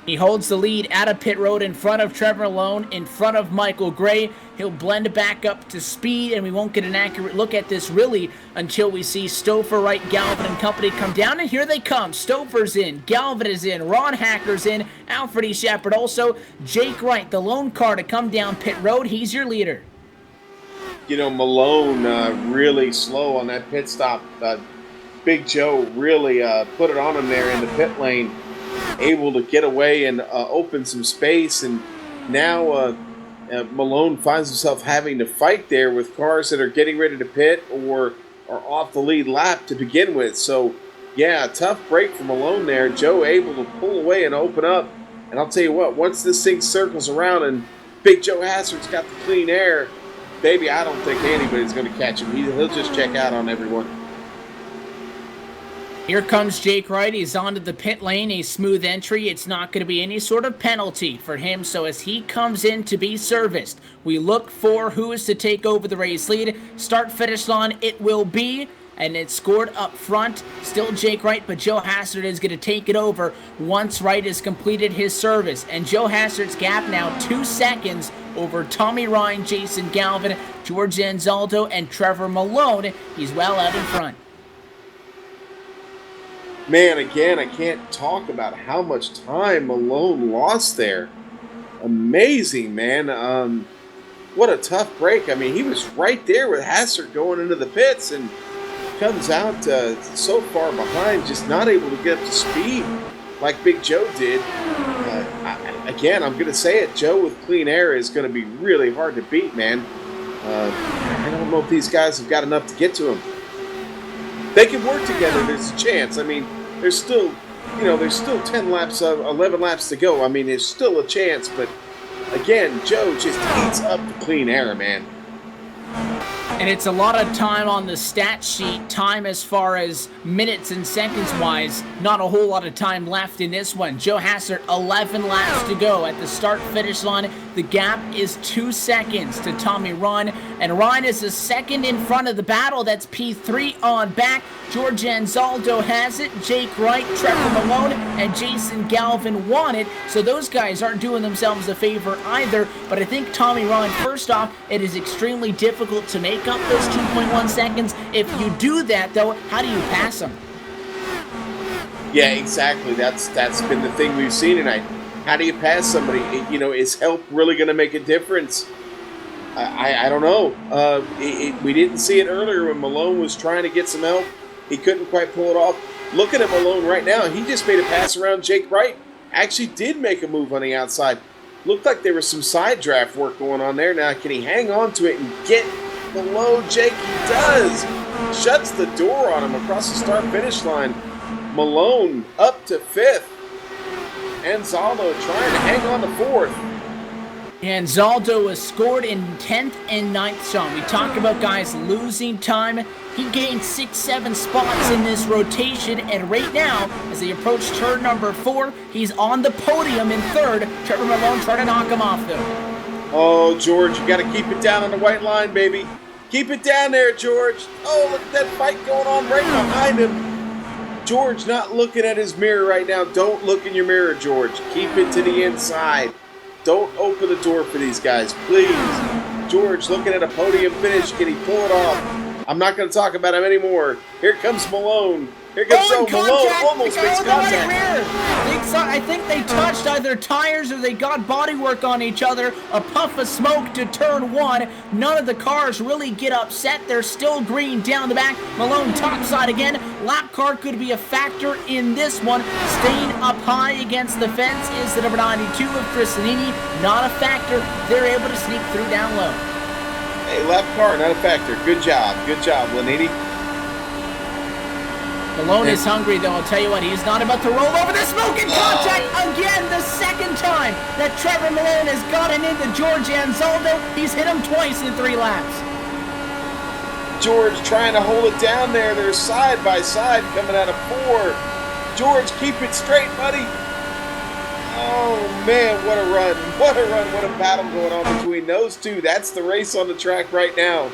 E: He holds the lead out of pit road in front of Trevor Malone, in front of Michael Gray. He'll blend back up to speed, and we won't get an accurate look at this really until we see Stouffer, Wright, Galvin, and company come down. And here they come. Stouffer's in, Galvin is in, Ron Hacker's in, Alfred E. Shepard also. Jake Wright, the lone car to come down pit road. He's your leader.
F: You know, Malone really slow on that pit stop. Big Joe really put it on him there in the pit lane, able to get away and open some space. And now Malone finds himself having to fight there with cars that are getting ready to pit or are off the lead lap to begin with. So, yeah, tough break for Malone there. Joe able to pull away and open up. And I'll tell you what, once this thing circles around and Big Joe Hassert's got the clean air, baby, I don't think anybody's going to catch him. He'll just check out on everyone.
E: Here comes Jake Wright. He's onto the pit lane, a smooth entry. It's not going to be any sort of penalty for him. So as he comes in to be serviced, we look for who is to take over the race lead. Start-finish line, it will be. And it's scored up front. Still Jake Wright, but Joe Hassard is going to take it over once Wright has completed his service. And Joe Hassard's gap now 2 seconds over Tommy Ryan, Jason Galvin, George Anzaldo, and Trevor Malone. He's well out in front.
F: Man, again, I can't talk about how much time Malone lost there. Amazing, man. What a tough break. I mean, he was right there with Hassard going into the pits and comes out so far behind, just not able to get up to speed like Big Joe did. Again, I'm going to say it, Joe with clean air is going to be really hard to beat, man. I don't know if these guys have got enough to get to him. They can work together, there's a chance. I mean, there's still 10 laps, 11 laps to go. I mean, there's still a chance, but again, Joe just eats up the clean air, man.
E: And it's a lot of time on the stat sheet, time as far as minutes and seconds wise, not a whole lot of time left in this one. Joe Hassard, 11 laps to go at the start-finish line. The gap is 2 seconds to Tommy Ryan, and Ryan is a second in front of the battle. That's P3 on back. George Anzaldo has it, Jake Wright, Trevor Malone, and Jason Galvin won it, so those guys aren't doing themselves a favor either. But I think Tommy Ryan, first off, it is extremely difficult to make up those 2.1 seconds. If you do that, though, how do you pass them?
F: Yeah, exactly. That's been the thing we've seen tonight. How do you pass somebody? Is help really going to make a difference? I don't know. We didn't see it earlier when Malone was trying to get some help. He couldn't quite pull it off. Looking at Malone right now, he just made a pass around Jake Wright. Actually did make a move on the outside. Looked like there was some side draft work going on there. Now, can he hang on to it and get below Jake? He does. Shuts the door on him across the start-finish line. Malone up to 5th. Anzaldo trying to hang on to 4th.
E: Anzaldo was scored in 10th and 9th, Sean. We talk about guys losing time. He gained 6-7 spots in this rotation, and right now, as they approach turn number 4, he's on the podium in 3rd. Trevor Malone trying to knock him off, though.
F: Oh, George, you got to keep it down on the white line, baby. Keep it down there, George. Oh, look at that fight going on right behind him. George not looking at his mirror right now. Don't look in your mirror, George. Keep it to the inside. Don't open the door for these guys, please. George looking at a podium finish. Can he pull it off? I'm not going to talk about him anymore. Here comes Malone. Here comes Malone. Almost makes contact.
E: I think they touched either tires or they got bodywork on each other. A puff of smoke to turn 1. None of the cars really get upset. They're still green down the back. Malone topside again. Lap car could be a factor in this one. Staying up high against the fence is the number 92 of Chris Lanini. Not a factor. They're able to sneak through down low.
F: Hey, lap car, not a factor. Good job. Good job, Lanini.
E: Malone is hungry, though. I'll tell you what, he's not about to roll over the smoke and contact again. The second time that Trevor Malone has gotten into George Anzaldo. He's hit him twice in 3 laps.
F: George trying to hold it down there. They're side by side coming out of 4. George, keep it straight, buddy. Oh, man, what a run. What a run. What a battle going on between those two. That's the race on the track right now.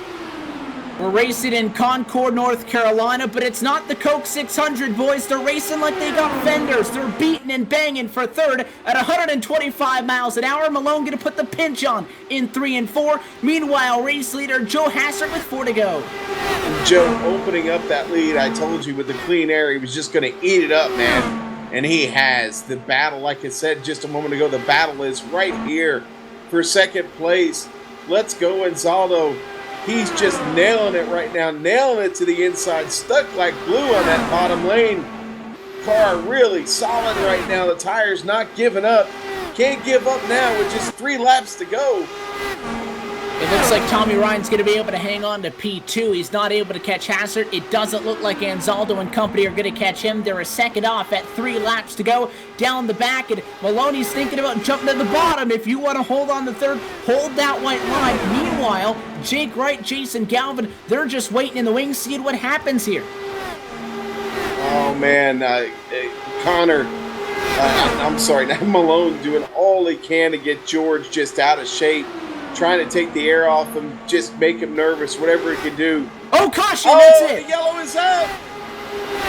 E: We're racing in Concord, North Carolina, but it's not the Coke 600, boys. They're racing like they got fenders. They're beating and banging for 3rd at 125 miles an hour. Malone going to put the pinch on in 3 and 4. Meanwhile, race leader Joe Hassard with 4 to go.
F: Joe opening up that lead. I told you with the clean air, he was just going to eat it up, man. And he has. The battle, like I said just a moment ago, the battle is right here for 2nd place. Let's go, Anzaldo. He's just nailing it right now, nailing it to the inside, stuck like glue on that bottom lane. Car really solid right now. The tire's not giving up. Can't give up now with just 3 laps to go.
E: It looks like Tommy Ryan's going to be able to hang on to P2. He's not able to catch Hassard. It doesn't look like Anzaldo and company are going to catch him. They're a second off at 3 laps to go. Down the back, and Maloney's thinking about jumping to the bottom. If you want to hold on the 3rd, hold that white line. Meanwhile, Jake Wright, Jason Galvin, they're just waiting in the wings, seeing what happens here.
F: Oh man, Connor. I'm sorry, not Malone doing all he can to get George just out of shape, trying to take the air off him, just make him nervous, whatever he can do.
E: Oh, caution,
F: Oh,
E: that's it.
F: the yellow is up.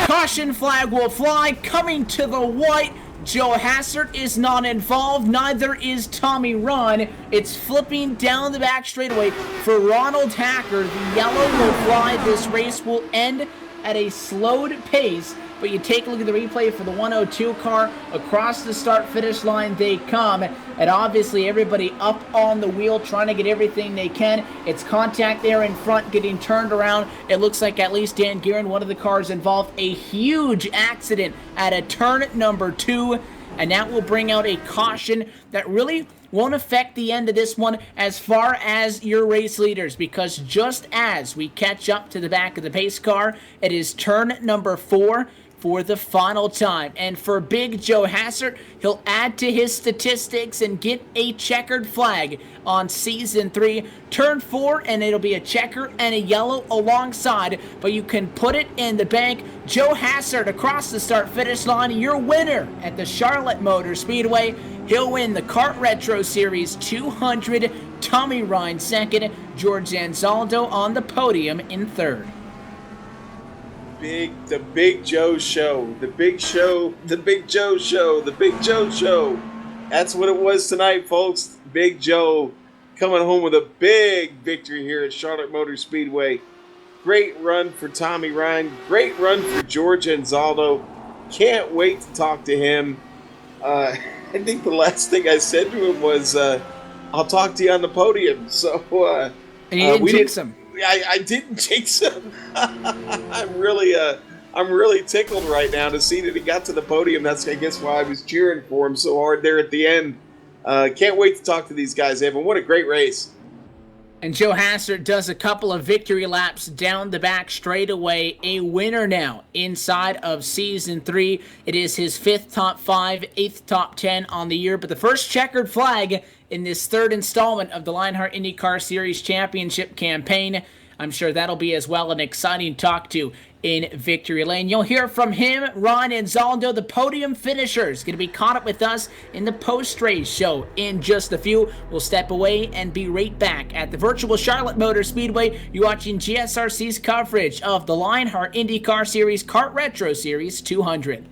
E: Caution flag will fly. Coming to the white. Joe Hassert is not involved. Neither is Tommy Rahn. It's flipping down the back straightaway for Ronald Hacker. The yellow will fly. This race will end at a slowed pace. But you take a look at the replay for the 102 car. Across the start-finish line they come. And obviously everybody up on the wheel trying to get everything they can. It's contact there in front getting turned around. It looks like at least Dan Guerin, one of the cars involved, a huge accident at a turn number 2. And that will bring out a caution that really won't affect the end of this one as far as your race leaders, because just as we catch up to the back of the pace car, it is turn number 4 for the final time. And for Big Joe Hassert, he'll add to his statistics and get a checkered flag on Season 3. Turn 4, and it'll be a checker and a yellow alongside, but you can put it in the bank. Joe Hassert across the start-finish line, your winner at the Charlotte Motor Speedway. He'll win the Kart Retro Series 200. Tommy Ryan second. George Anzaldo on the podium in third.
F: The Big Joe Show. The Big Show. The Big Joe Show. The Big Joe Show. That's what it was tonight, folks. Big Joe coming home with a big victory here at Charlotte Motor Speedway. Great run for Tommy Ryan. Great run for George Anzaldo. Can't wait to talk to him. I think the last thing I said to him was, I'll talk to you on the podium. So,
E: and you didn't jinx him.
F: I didn't jinx him. I'm really tickled right now to see that he got to the podium. That's, I guess, why I was cheering for him so hard there at the end. Can't wait to talk to these guys, Evan. What a great race.
E: And Joe Hassert does a couple of victory laps down the back straightaway. A winner now inside of Season 3. It is his 5th top 5, 8th top 10 on the year. But the first checkered flag in this third installment of the LionHeart IndyCar Series Championship campaign. I'm sure that'll be as well an exciting talk to in Victory Lane. You'll hear from him, Ron Anzaldo, the podium finishers, going to be caught up with us in the post-race show in just a few. We'll step away and be right back at the virtual Charlotte Motor Speedway. You're watching GSRC's coverage of the LionHeart IndyCar Series Kart Retro Series 200.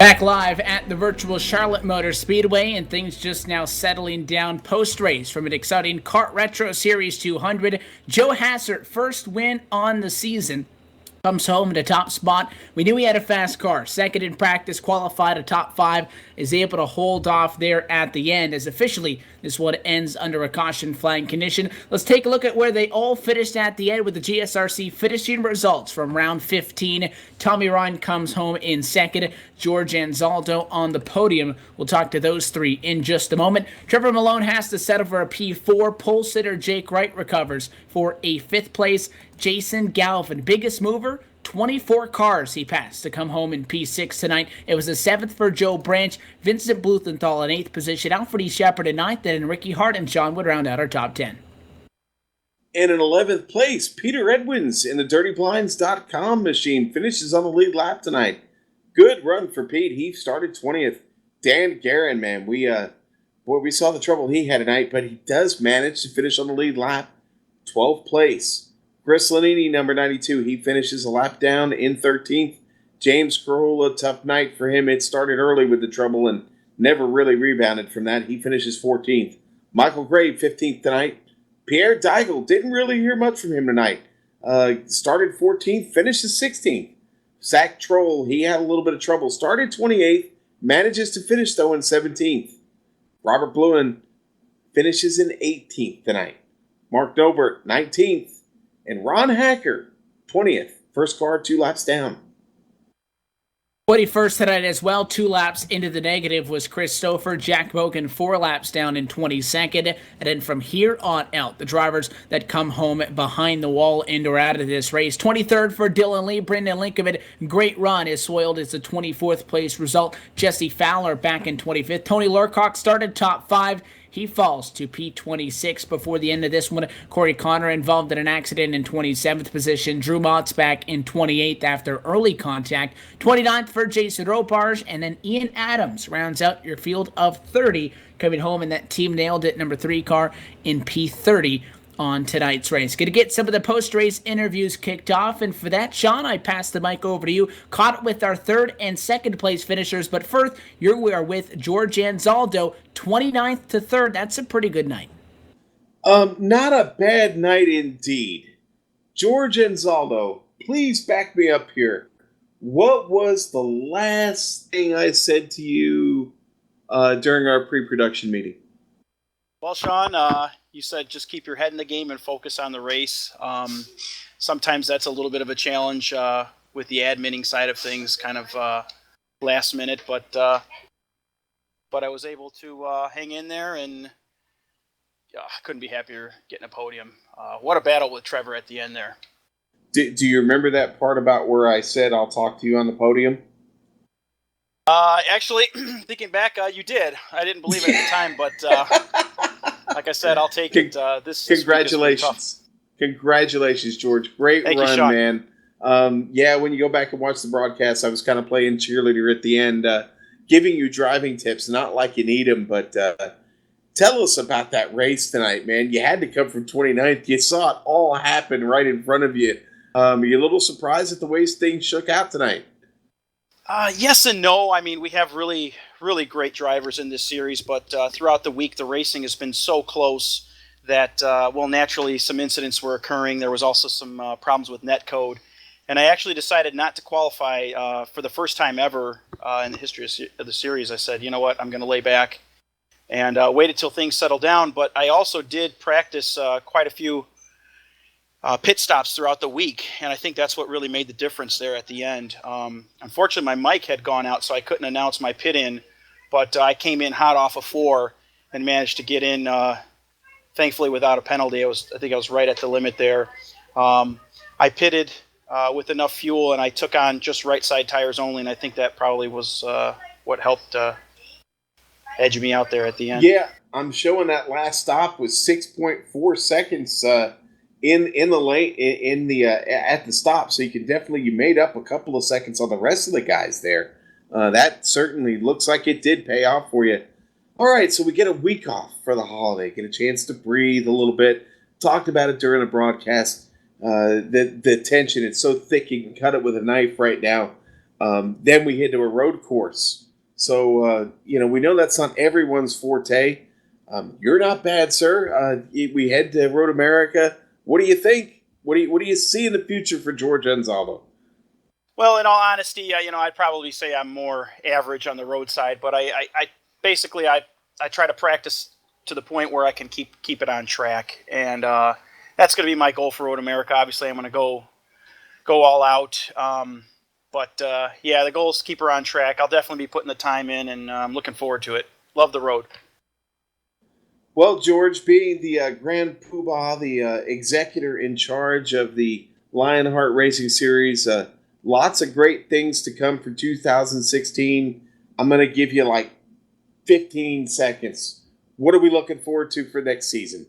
E: Back live at the virtual Charlotte Motor Speedway, and things just now settling down post-race from an exciting Kart Retro Series 200. Joe Hassert, first win on the season, comes home in the top spot. We knew he had a fast car. Second in practice, qualified a top 5, is able to hold off there at the end, as officially this one ends under a caution flag condition. Let's take a look at where they all finished at the end with the GSRC finishing results from round 15. Tommy Ryan comes home in second. George Anzaldo on the podium. We'll talk to those three in just a moment. Trevor Malone has to settle for a P4. Pole sitter Jake Wright recovers for a 5th place. Jason Galvin, biggest mover, 24 cars he passed to come home in P6 tonight. It was a 7th for Joe Branch, Vincent Bluethenthal in 8th position, Alfred E. Shepard in 9th, and Ricky Hart and Sean would round out our top 10.
F: And in 11th place, Peter Edwins in the DirtyBlinds.com machine finishes on the lead lap tonight. Good run for Pete. He started 20th. Dan Guerin, man, we saw the trouble he had tonight, but he does manage to finish on the lead lap, 12th place. Chris Lanini, number 92, he finishes a lap down in 13th. James Carolla, tough night for him. It started early with the trouble and never really rebounded from that. He finishes 14th. Michael Gray, 15th tonight. Pierre Deigel, didn't really hear much from him tonight. Started 14th, finishes 16th. Zach Troll, he had a little bit of trouble. Started 28th, manages to finish, though, in 17th. Robert Bluen finishes in 18th tonight. Mark Dobert, 19th. And Ron Hacker, 20th. First car, 2 laps down.
E: 21st tonight as well, 2 laps into the negative was Chris Stouffer. Jack Bogan 4 laps down in 22nd. And then from here on out, the drivers that come home behind the wall in or out of this race. 23rd for Dylan Lee. Brendan Linkovic, great run, is soiled as a 24th place result. Jesse Fowler back in 25th. Tony Lurcock started top 5. He falls to P26 before the end of this one. Corey Connor involved in an accident in 27th position. Drew Mott's back in 28th after early contact. 29th for Jason Ropage. And then Ian Adams rounds out your field of 30, coming home in that Team Nailed It number 3 car in P30 on tonight's race. Going to get some of the post-race interviews kicked off, and for that, Sean, I pass the mic over to you. Caught with our 3rd and 2nd place finishers, but first, we are with George Anzaldo, 29th to 3rd. That's a pretty good night.
F: Not a bad night indeed. George Anzaldo, please back me up here. What was the last thing I said to you during our pre-production meeting?
H: Well, Sean, you said just keep your head in the game and focus on the race. Sometimes that's a little bit of a challenge with the adminning side of things, kind of last minute, but I was able to hang in there, and I couldn't be happier getting a podium. What a battle with Trevor at the end there.
F: Do you remember that part about where I said I'll talk to you on the podium?
H: Actually, thinking back, you did. I didn't believe it at the time, but like I said, I'll take it.
F: Congratulations. Congratulations, George. Great
H: Thank
F: run,
H: you, Sean.
F: man. Yeah, when you go back and watch the broadcast, I was kind of playing cheerleader at the end, giving you driving tips, not like you need them, but tell us about that race tonight, man. You had to come from 29th. You saw it all happen right in front of you. Are you a little surprised at the way things shook out tonight?
H: Yes and no. I mean, we have really, really great drivers in this series, but throughout the week, the racing has been so close that, naturally, some incidents were occurring. There was also some problems with netcode, and I actually decided not to qualify for the first time ever in the history of the series. I said, you know what, I'm going to lay back and wait until things settle down, but I also did practice quite a few pit stops throughout the week, and I think that's what really made the difference there at the end. Unfortunately, my mic had gone out, so I couldn't announce my pit in, but I came in hot off of 4 and managed to get in, thankfully, without a penalty. I think I was right at the limit there. I pitted with enough fuel, and I took on just right side tires only, and I think that probably was what helped edge me out there at the end.
F: Yeah, I'm showing that last stop was 6.4 seconds in the lane at the stop, so you made up a couple of seconds on the rest of the guys there. That certainly looks like it did pay off for you. All right, so we get a week off for the holiday, get a chance to breathe a little bit. Talked about it during a broadcast. The tension, it's so thick you can cut it with a knife right now. Then we head to a road course. So, we know that's not everyone's forte. You're not bad, sir. We head to Road America. What do you think? What do you see in the future for George Anzaldo?
H: Well, in all honesty, I'd probably say I'm more average on the road side, but I basically try to practice to the point where I can keep it on track, and that's going to be my goal for Road America. Obviously, I'm going to go all out, but the goal is to keep her on track. I'll definitely be putting the time in, and I'm looking forward to it. Love the road.
F: Well, George, being the Grand Poobah, the executor in charge of the LionHeart Racing Series, lots of great things to come for 2016. I'm going to give you like 15 seconds. What are we looking forward to for next season?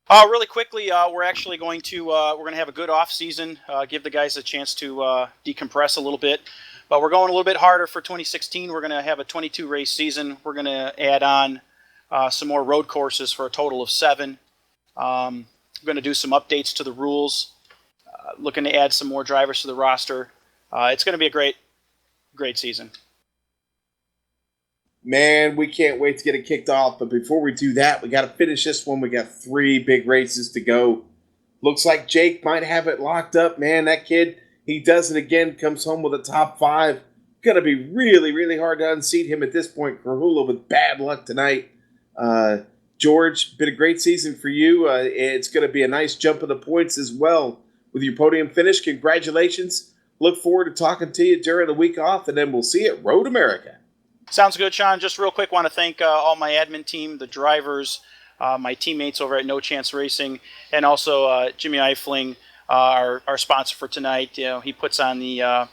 H: Really quickly, we're actually going to have a good off season. Give the guys a chance to decompress a little bit. But we're going a little bit harder for 2016. We're going to have a 22 race season. We're going to add on some more road courses for a total of 7. We're going to do some updates to the rules. Looking to add some more drivers to the roster. It's going to be a great season.
F: Man, we can't wait to get it kicked off. But before we do that, we got to finish this one. We got 3 big races to go. Looks like Jake might have it locked up. Man, that kid, he does it again, comes home with a top 5. Going to be really, really hard to unseat him at this point. Krahula with bad luck tonight. George, been a great season for you. It's going to be a nice jump of the points as well with your podium finish. Congratulations. Look forward to talking to you during the week off, and then we'll see you at Road America.
H: Sounds good, Sean. Just real quick, want to thank all my admin team, the drivers, my teammates over at No Chance Racing, and also Jimmy Eifling, our sponsor for tonight. He puts on the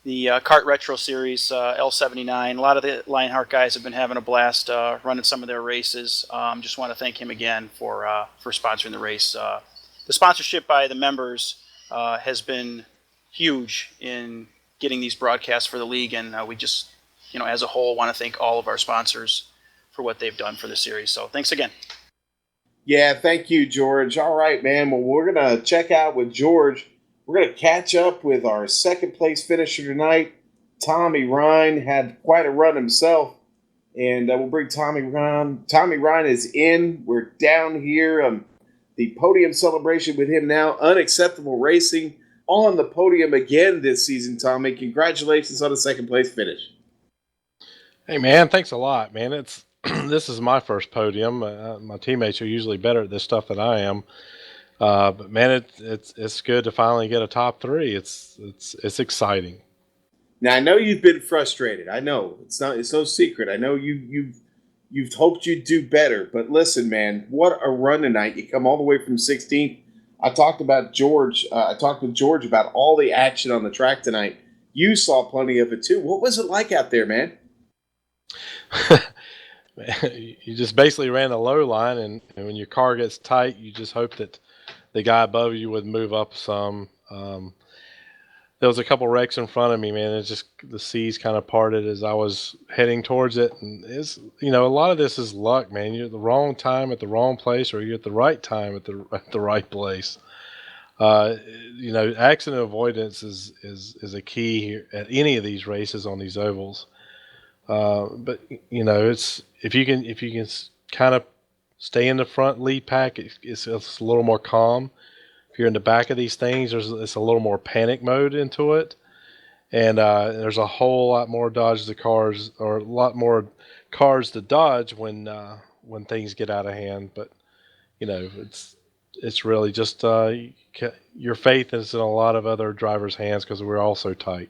H: Kart Retro Series, L79. A lot of the LionHeart guys have been having a blast running some of their races. Just want to thank him again for sponsoring the race. The sponsorship by the members has been huge in getting these broadcasts for the league, and we just, as a whole, want to thank all of our sponsors for what they've done for the series. So thanks again.
F: Yeah, thank you, George. All right, man. Well, we're going to check out with George. We're going to catch up with our second place finisher tonight. Tommy Ryan had quite a run himself, and we'll bring Tommy Ryan. Tommy Ryan is in. We're down here. The podium celebration with him now. Unacceptable Racing on the podium again this season, Tommy. Congratulations on a second place finish.
I: Hey, man, thanks a lot, man. This is my first podium. My teammates are usually better at this stuff than I am. But man, it's good to finally get a top 3. It's exciting.
F: Now I know you've been frustrated. I know it's no secret. I know you've hoped you'd do better. But listen, man, what a run tonight! You come all the way from 16th. I talked with George about all the action on the track tonight. You saw plenty of it too. What was it like out there, man?
I: You just basically ran a low line, and when your car gets tight, you just hope that the guy above you would move up some. There was a couple wrecks in front of me, man. It's just the seas kind of parted as I was heading towards it, and it's a lot of this is luck, man. You're at the wrong time at the wrong place, or you're at the right time at the right place. Accident avoidance is a key here at any of these races on these ovals. But it's if you can kind of stay in the front lead pack, it's a little more calm. If you're in the back of these things, it's a little more panic mode into it, and there's a whole lot more a lot more cars to dodge when things get out of hand. But it's really just your faith is in a lot of other drivers' hands because we're all so tight.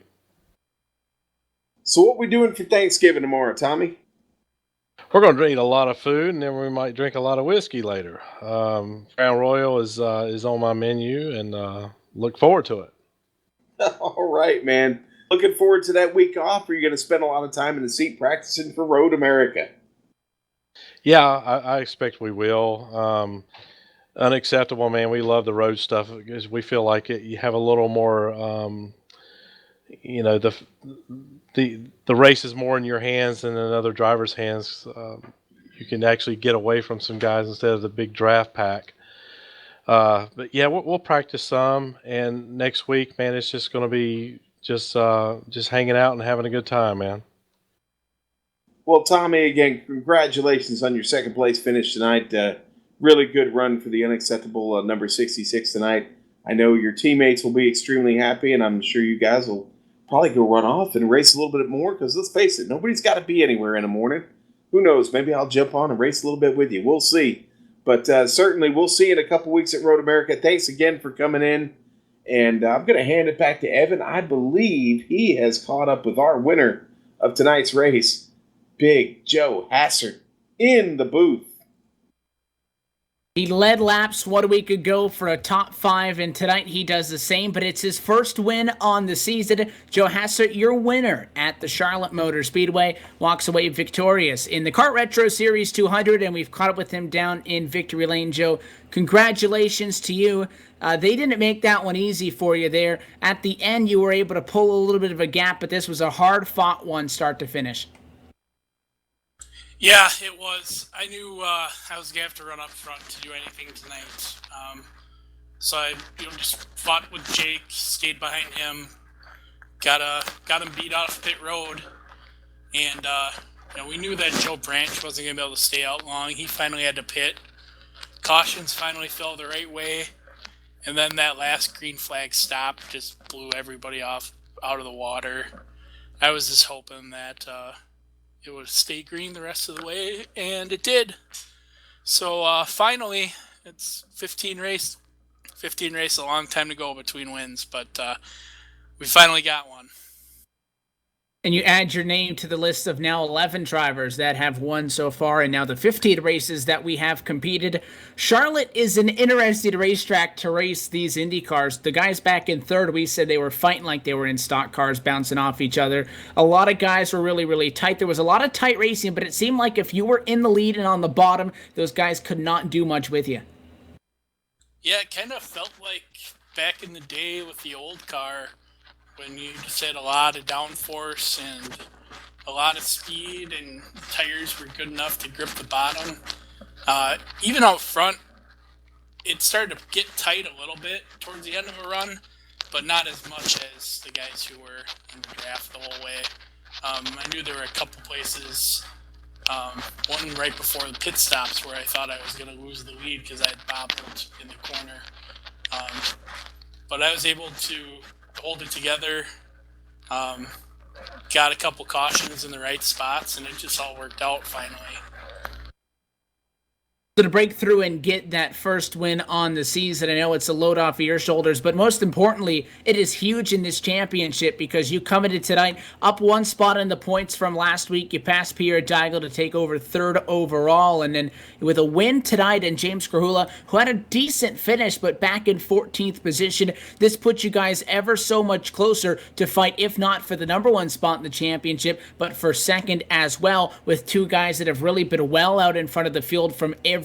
F: So what we doing for Thanksgiving tomorrow, Tommy?
I: We're going to eat a lot of food, and then we might drink a lot of whiskey later. Crown Royal is on my menu, and look forward to it.
F: All right, man. Looking forward to that week off, or are you going to spend a lot of time in the seat practicing for Road America?
I: Yeah, I expect we will. Unacceptable, man. We love the road stuff because we feel like you have a little more the race is more in your hands than in other drivers' hands. You can actually get away from some guys instead of the big draft pack. But yeah, we'll practice some, and next week, man, it's just going to be just hanging out and having a good time, man.
F: Well, Tommy, again, congratulations on your second place finish tonight. Really good run for the unacceptable number 66 tonight. I know your teammates will be extremely happy, and I'm sure you guys will probably go run off and race a little bit more because let's face it, nobody's got to be anywhere in the morning. Who knows? Maybe I'll jump on and race a little bit with you. We'll see. But certainly we'll see you in a couple weeks at Road America. Thanks again for coming in. And I'm going to hand it back to Evan. I believe he has caught up with our winner of tonight's race, Big Joe Hassert, in the booth.
E: He led laps 1 week ago for a top 5, and tonight he does the same, but it's his first win on the season. Joe Hassert, your winner at the Charlotte Motor Speedway, walks away victorious in the Kart Retro Series 200, and we've caught up with him down in Victory Lane. Joe, congratulations to you. They didn't make that one easy for you there. At the end, you were able to pull a little bit of a gap, but this was a hard-fought one start to finish.
J: Yeah, it was. I knew I was going to have to run up front to do anything tonight. So I just fought with Jake, stayed behind him, got him beat off pit road. And we knew that Joe Branch wasn't going to be able to stay out long. He finally had to pit. Cautions finally fell the right way. And then that last green flag stop just blew everybody off out of the water. I was just hoping that it would stay green the rest of the way, and it did. So finally, it's 15 race, a long time to go between wins, but we finally got one.
E: And you add your name to the list of now 11 drivers that have won so far, and now the 15 races that we have competed. Charlotte is an interesting racetrack to race these Indy cars. The guys back in third, we said they were fighting like they were in stock cars, bouncing off each other. A lot of guys were really, really tight. There was a lot of tight racing, but it seemed like if you were in the lead and on the bottom, those guys could not do much with you.
J: Yeah, it kind of felt like back in the day with the old car, when you just had a lot of downforce and a lot of speed and tires were good enough to grip the bottom. Even out front, it started to get tight a little bit towards the end of a run, but not as much as the guys who were in the draft the whole way. I knew there were a couple places, one right before the pit stops where I thought I was going to lose the lead because I had bobbled in the corner. But I was able to hold it together, got a couple cautions in the right spots, and it just all worked out finally.
E: To break through and get that first win on the season, I know it's a load off of your shoulders, but most importantly, it is huge in this championship because you come into tonight up one spot in the points from last week. You passed Pierre Daigle to take over third overall, and then with a win tonight and James Krahula, who had a decent finish but back in 14th position, this puts you guys ever so much closer to fight, if not for the number one spot in the championship, but for second as well, with two guys that have really been well out in front of the field from everybody.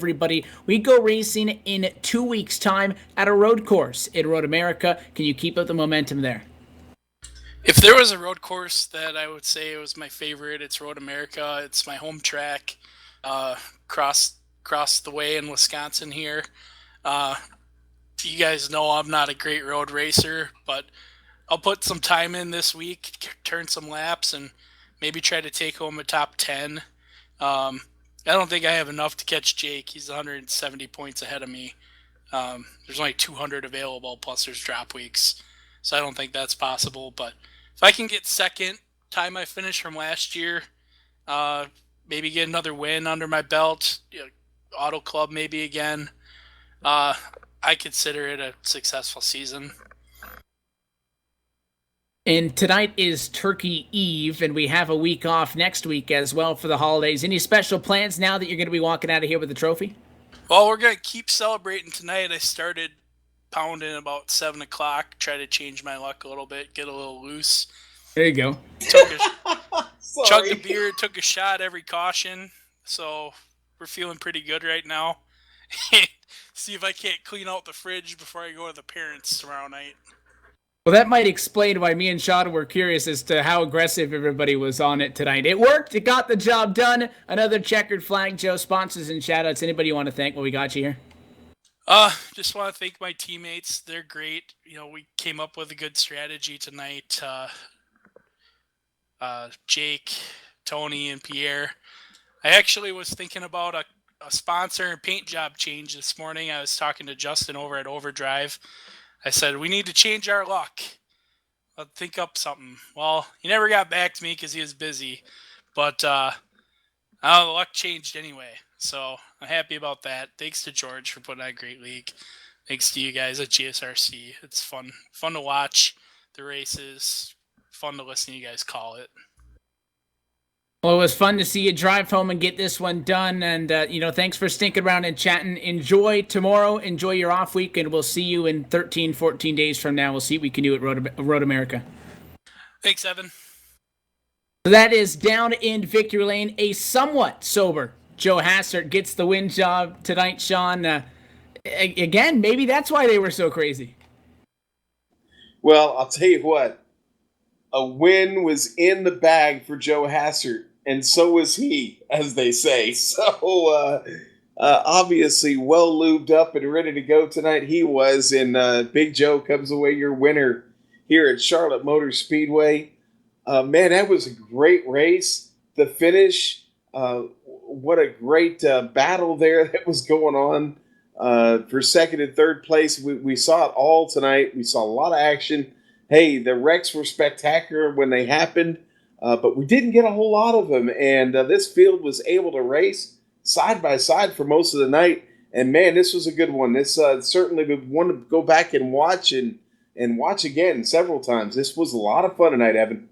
E: We go racing in 2 weeks' time at a road course in Road America. Can you keep up the momentum there?
J: If there was a road course that I would say was my favorite, it's Road America. It's my home track, across the way in Wisconsin here. You guys know I'm not a great road racer, but I'll put some time in this week, turn some laps, and maybe try to take home a top 10. I don't think I have enough to catch Jake. He's 170 points ahead of me. There's only 200 available, plus there's drop weeks. So I don't think that's possible. But if I can get second, time I finished from last year, maybe get another win under my belt, Auto Club maybe again, I consider it a successful season.
E: And tonight is Turkey Eve, and we have a week off next week as well for the holidays. Any special plans now that you're going to be walking out of here with the trophy?
J: Well, we're going to keep celebrating tonight. I started pounding about 7 o'clock, try to change my luck a little bit, get a little loose.
E: There you go.
J: Chugged a beer, took a shot every caution, so we're feeling pretty good right now. See if I can't clean out the fridge before I go to the parents tomorrow night.
E: Well, that might explain why me and Sean were curious as to how aggressive everybody was on it tonight. It worked. It got the job done. Another checkered flag. Joe, sponsors and shout-outs. Anybody you want to thank while we got you here?
J: Just want to thank my teammates. They're great. We came up with a good strategy tonight. Jake, Tony, and Pierre. I actually was thinking about a sponsor and paint job change this morning. I was talking to Justin over at Overdrive. I said, we need to change our luck. I'll think up something. Well, he never got back to me because he was busy. But the luck changed anyway. So I'm happy about that. Thanks to George for putting on a great league. Thanks to you guys at GSRC. It's fun to watch the races. Fun to listen to you guys call it.
E: Well, it was fun to see you drive home and get this one done. And, thanks for sticking around and chatting. Enjoy tomorrow. Enjoy your off week. And we'll see you in 13, 14 days from now. We'll see what we can do at Road America.
J: Thanks, Evan.
E: So that is down in Victory Lane. A somewhat sober Joe Hassert gets the win job tonight, Sean. Again, maybe that's why they were so crazy.
F: Well, I'll tell you what. A win was in the bag for Joe Hassert, and so was he, as they say. So, obviously, well lubed up and ready to go tonight. He was, and Big Joe comes away your winner here at Charlotte Motor Speedway. Man, that was a great race. The finish, what a great battle there that was going on for second and third place. We saw it all tonight. We saw a lot of action. Hey, the wrecks were spectacular when they happened, but we didn't get a whole lot of them. And this field was able to race side by side for most of the night. And, man, this was a good one. This certainly would want to go back and watch and watch again several times. This was a lot of fun tonight, Evan.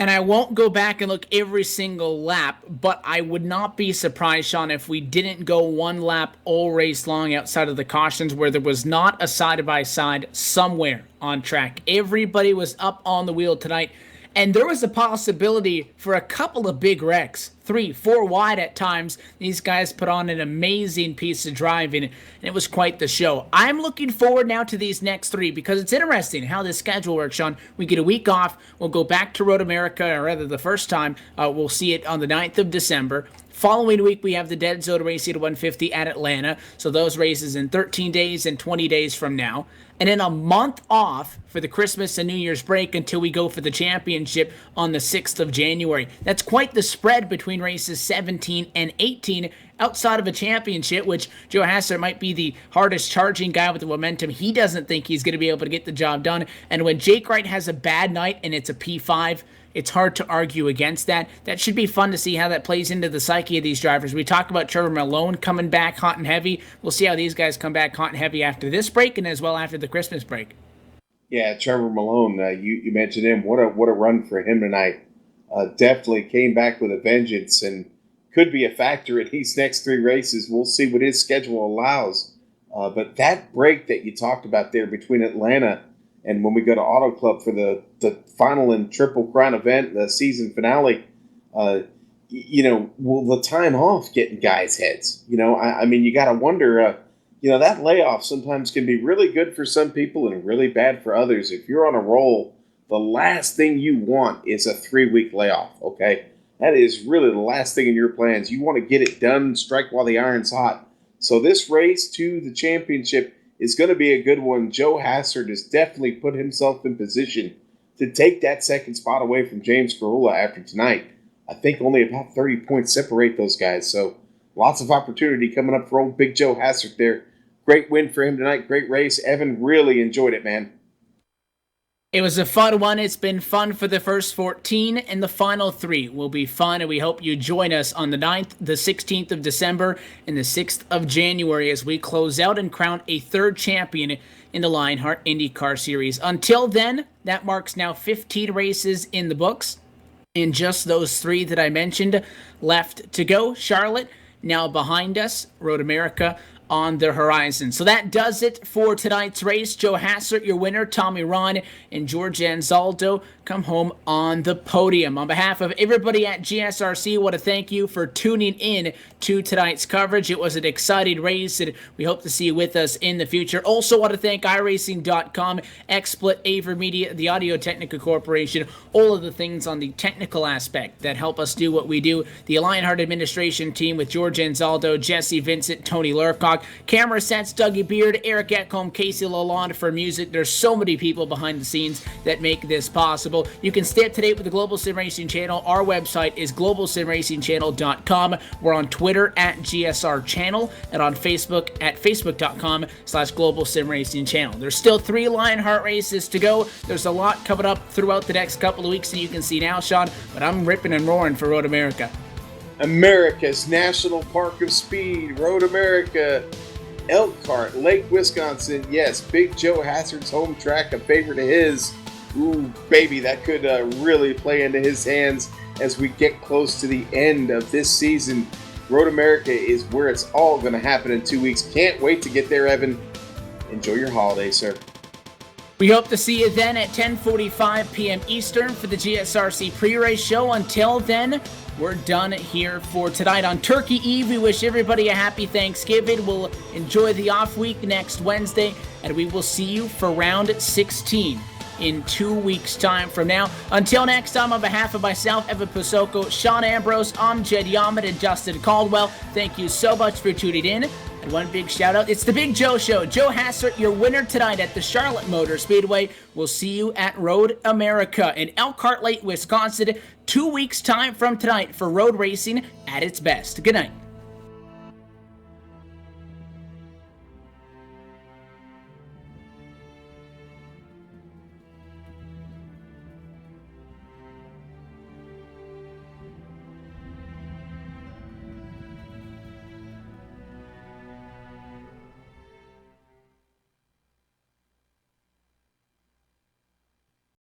E: And I won't go back and look every single lap, but I would not be surprised, Sean, if we didn't go one lap all race long outside of the cautions where there was not a side-by-side somewhere on track. Everybody was up on the wheel tonight, and there was a possibility for a couple of big wrecks, 3, 4 wide at times. These guys put on an amazing piece of driving, and it was quite the show. I'm looking forward now to these next 3 because it's interesting how this schedule works, Sean. We get a week off. We'll go back to Road America, or rather the first time. We'll see it on the 9th of December. Following week, we have the Dead Zone Racing at 150 at Atlanta. So those races in 13 days and 20 days from now. And then a month off for the Christmas and New Year's break until we go for the championship on the 6th of January. That's quite the spread between races 17 and 18 outside of a championship, which Joe Hassert might be the hardest charging guy with the momentum. He doesn't think he's going to be able to get the job done. And when Jake Wright has a bad night and it's a P5, it's hard to argue against that. That should be fun to see how that plays into the psyche of these drivers. We talk about Trevor Malone coming back hot and heavy. We'll see how these guys come back hot and heavy after this break and as well after the Christmas break.
F: Yeah, Trevor Malone, you mentioned him. What a run for him tonight. Definitely came back with a vengeance and could be a factor in these next 3 races. We'll see what his schedule allows. But that break that you talked about there between Atlanta and when we go to Auto Club for the final and Triple Crown event, the season finale, will the time off get in guys' heads? I mean, you got to wonder, that layoff sometimes can be really good for some people and really bad for others. If you're on a roll, the last thing you want is a 3-week layoff, okay? That is really the last thing in your plans. You want to get it done, strike while the iron's hot. So this race to the championship is going to be a good one. Joe Hassert has definitely put himself in position to take that second spot away from James Carula after tonight. I think only about 30 points separate those guys. So lots of opportunity coming up for old Big Joe Hassert there. Great win for him tonight. Great race. Evan really enjoyed it, man.
E: It was a fun one. It's been fun for the first 14, and the final 3 will be fun, and we hope you join us on the 9th, the 16th of December, and the 6th of January as we close out and crown a 3rd champion in the LionHeart IndyCar Series. Until then, that marks now 15 races in the books, and just those 3 that I mentioned left to go. Charlotte now behind us, Road America on the horizon. So that does it for tonight's race. Joe Hassert, your winner. Tommy Ron and George Anzaldo come home on the podium. On behalf of everybody at GSRC, I want to thank you for tuning in to tonight's coverage. It was an exciting race, and we hope to see you with us in the future. Also want to thank iRacing.com, XSplit, Aver Media, the Audio Technica Corporation, all of the things on the technical aspect that help us do what we do. The LionHeart administration team with George Anzaldo, Jesse Vincent, Tony Lurcock, talk. Camera sets, Dougie Beard, Eric Ekholm, Casey Lalonde for music. There's so many people behind the scenes that make this possible. You can stay up to date with the Global Sim Racing Channel. Our website is globalsimracingchannel.com. We're on Twitter at GSR Channel and on Facebook at facebook.com/Global Sim Racing Channel. There's still 3 LionHeart races to go. There's a lot coming up throughout the next couple of weeks that you can see now, Sean, but I'm ripping and roaring for Road America.
F: America's National Park of Speed, Road America, Elkhart, Lake Wisconsin. Yes, Big Joe Hassard's home track, a favorite of his. Ooh, baby, that could really play into his hands as we get close to the end of this season. Road America is where it's all going to happen in 2 weeks. Can't wait to get there, Evan. Enjoy your holiday, sir.
E: We hope to see you then at 10:45 p.m. Eastern for the GSRC pre-race show. Until then, we're done here for tonight. On Turkey Eve, we wish everybody a happy Thanksgiving. We'll enjoy the off week next Wednesday, and we will see you for round 16 in 2 weeks' time from now. Until next time, on behalf of myself, Evan Pusoko, Sean Ambrose, Amjad Yamid, and Justin Caldwell, thank you so much for tuning in. And one big shout out, it's the Big Joe Show. Joe Hassert, your winner tonight at the Charlotte Motor Speedway. We'll see you at Road America in Elkhart Lake, Wisconsin, 2 weeks' time from tonight for road racing at its best. Good night.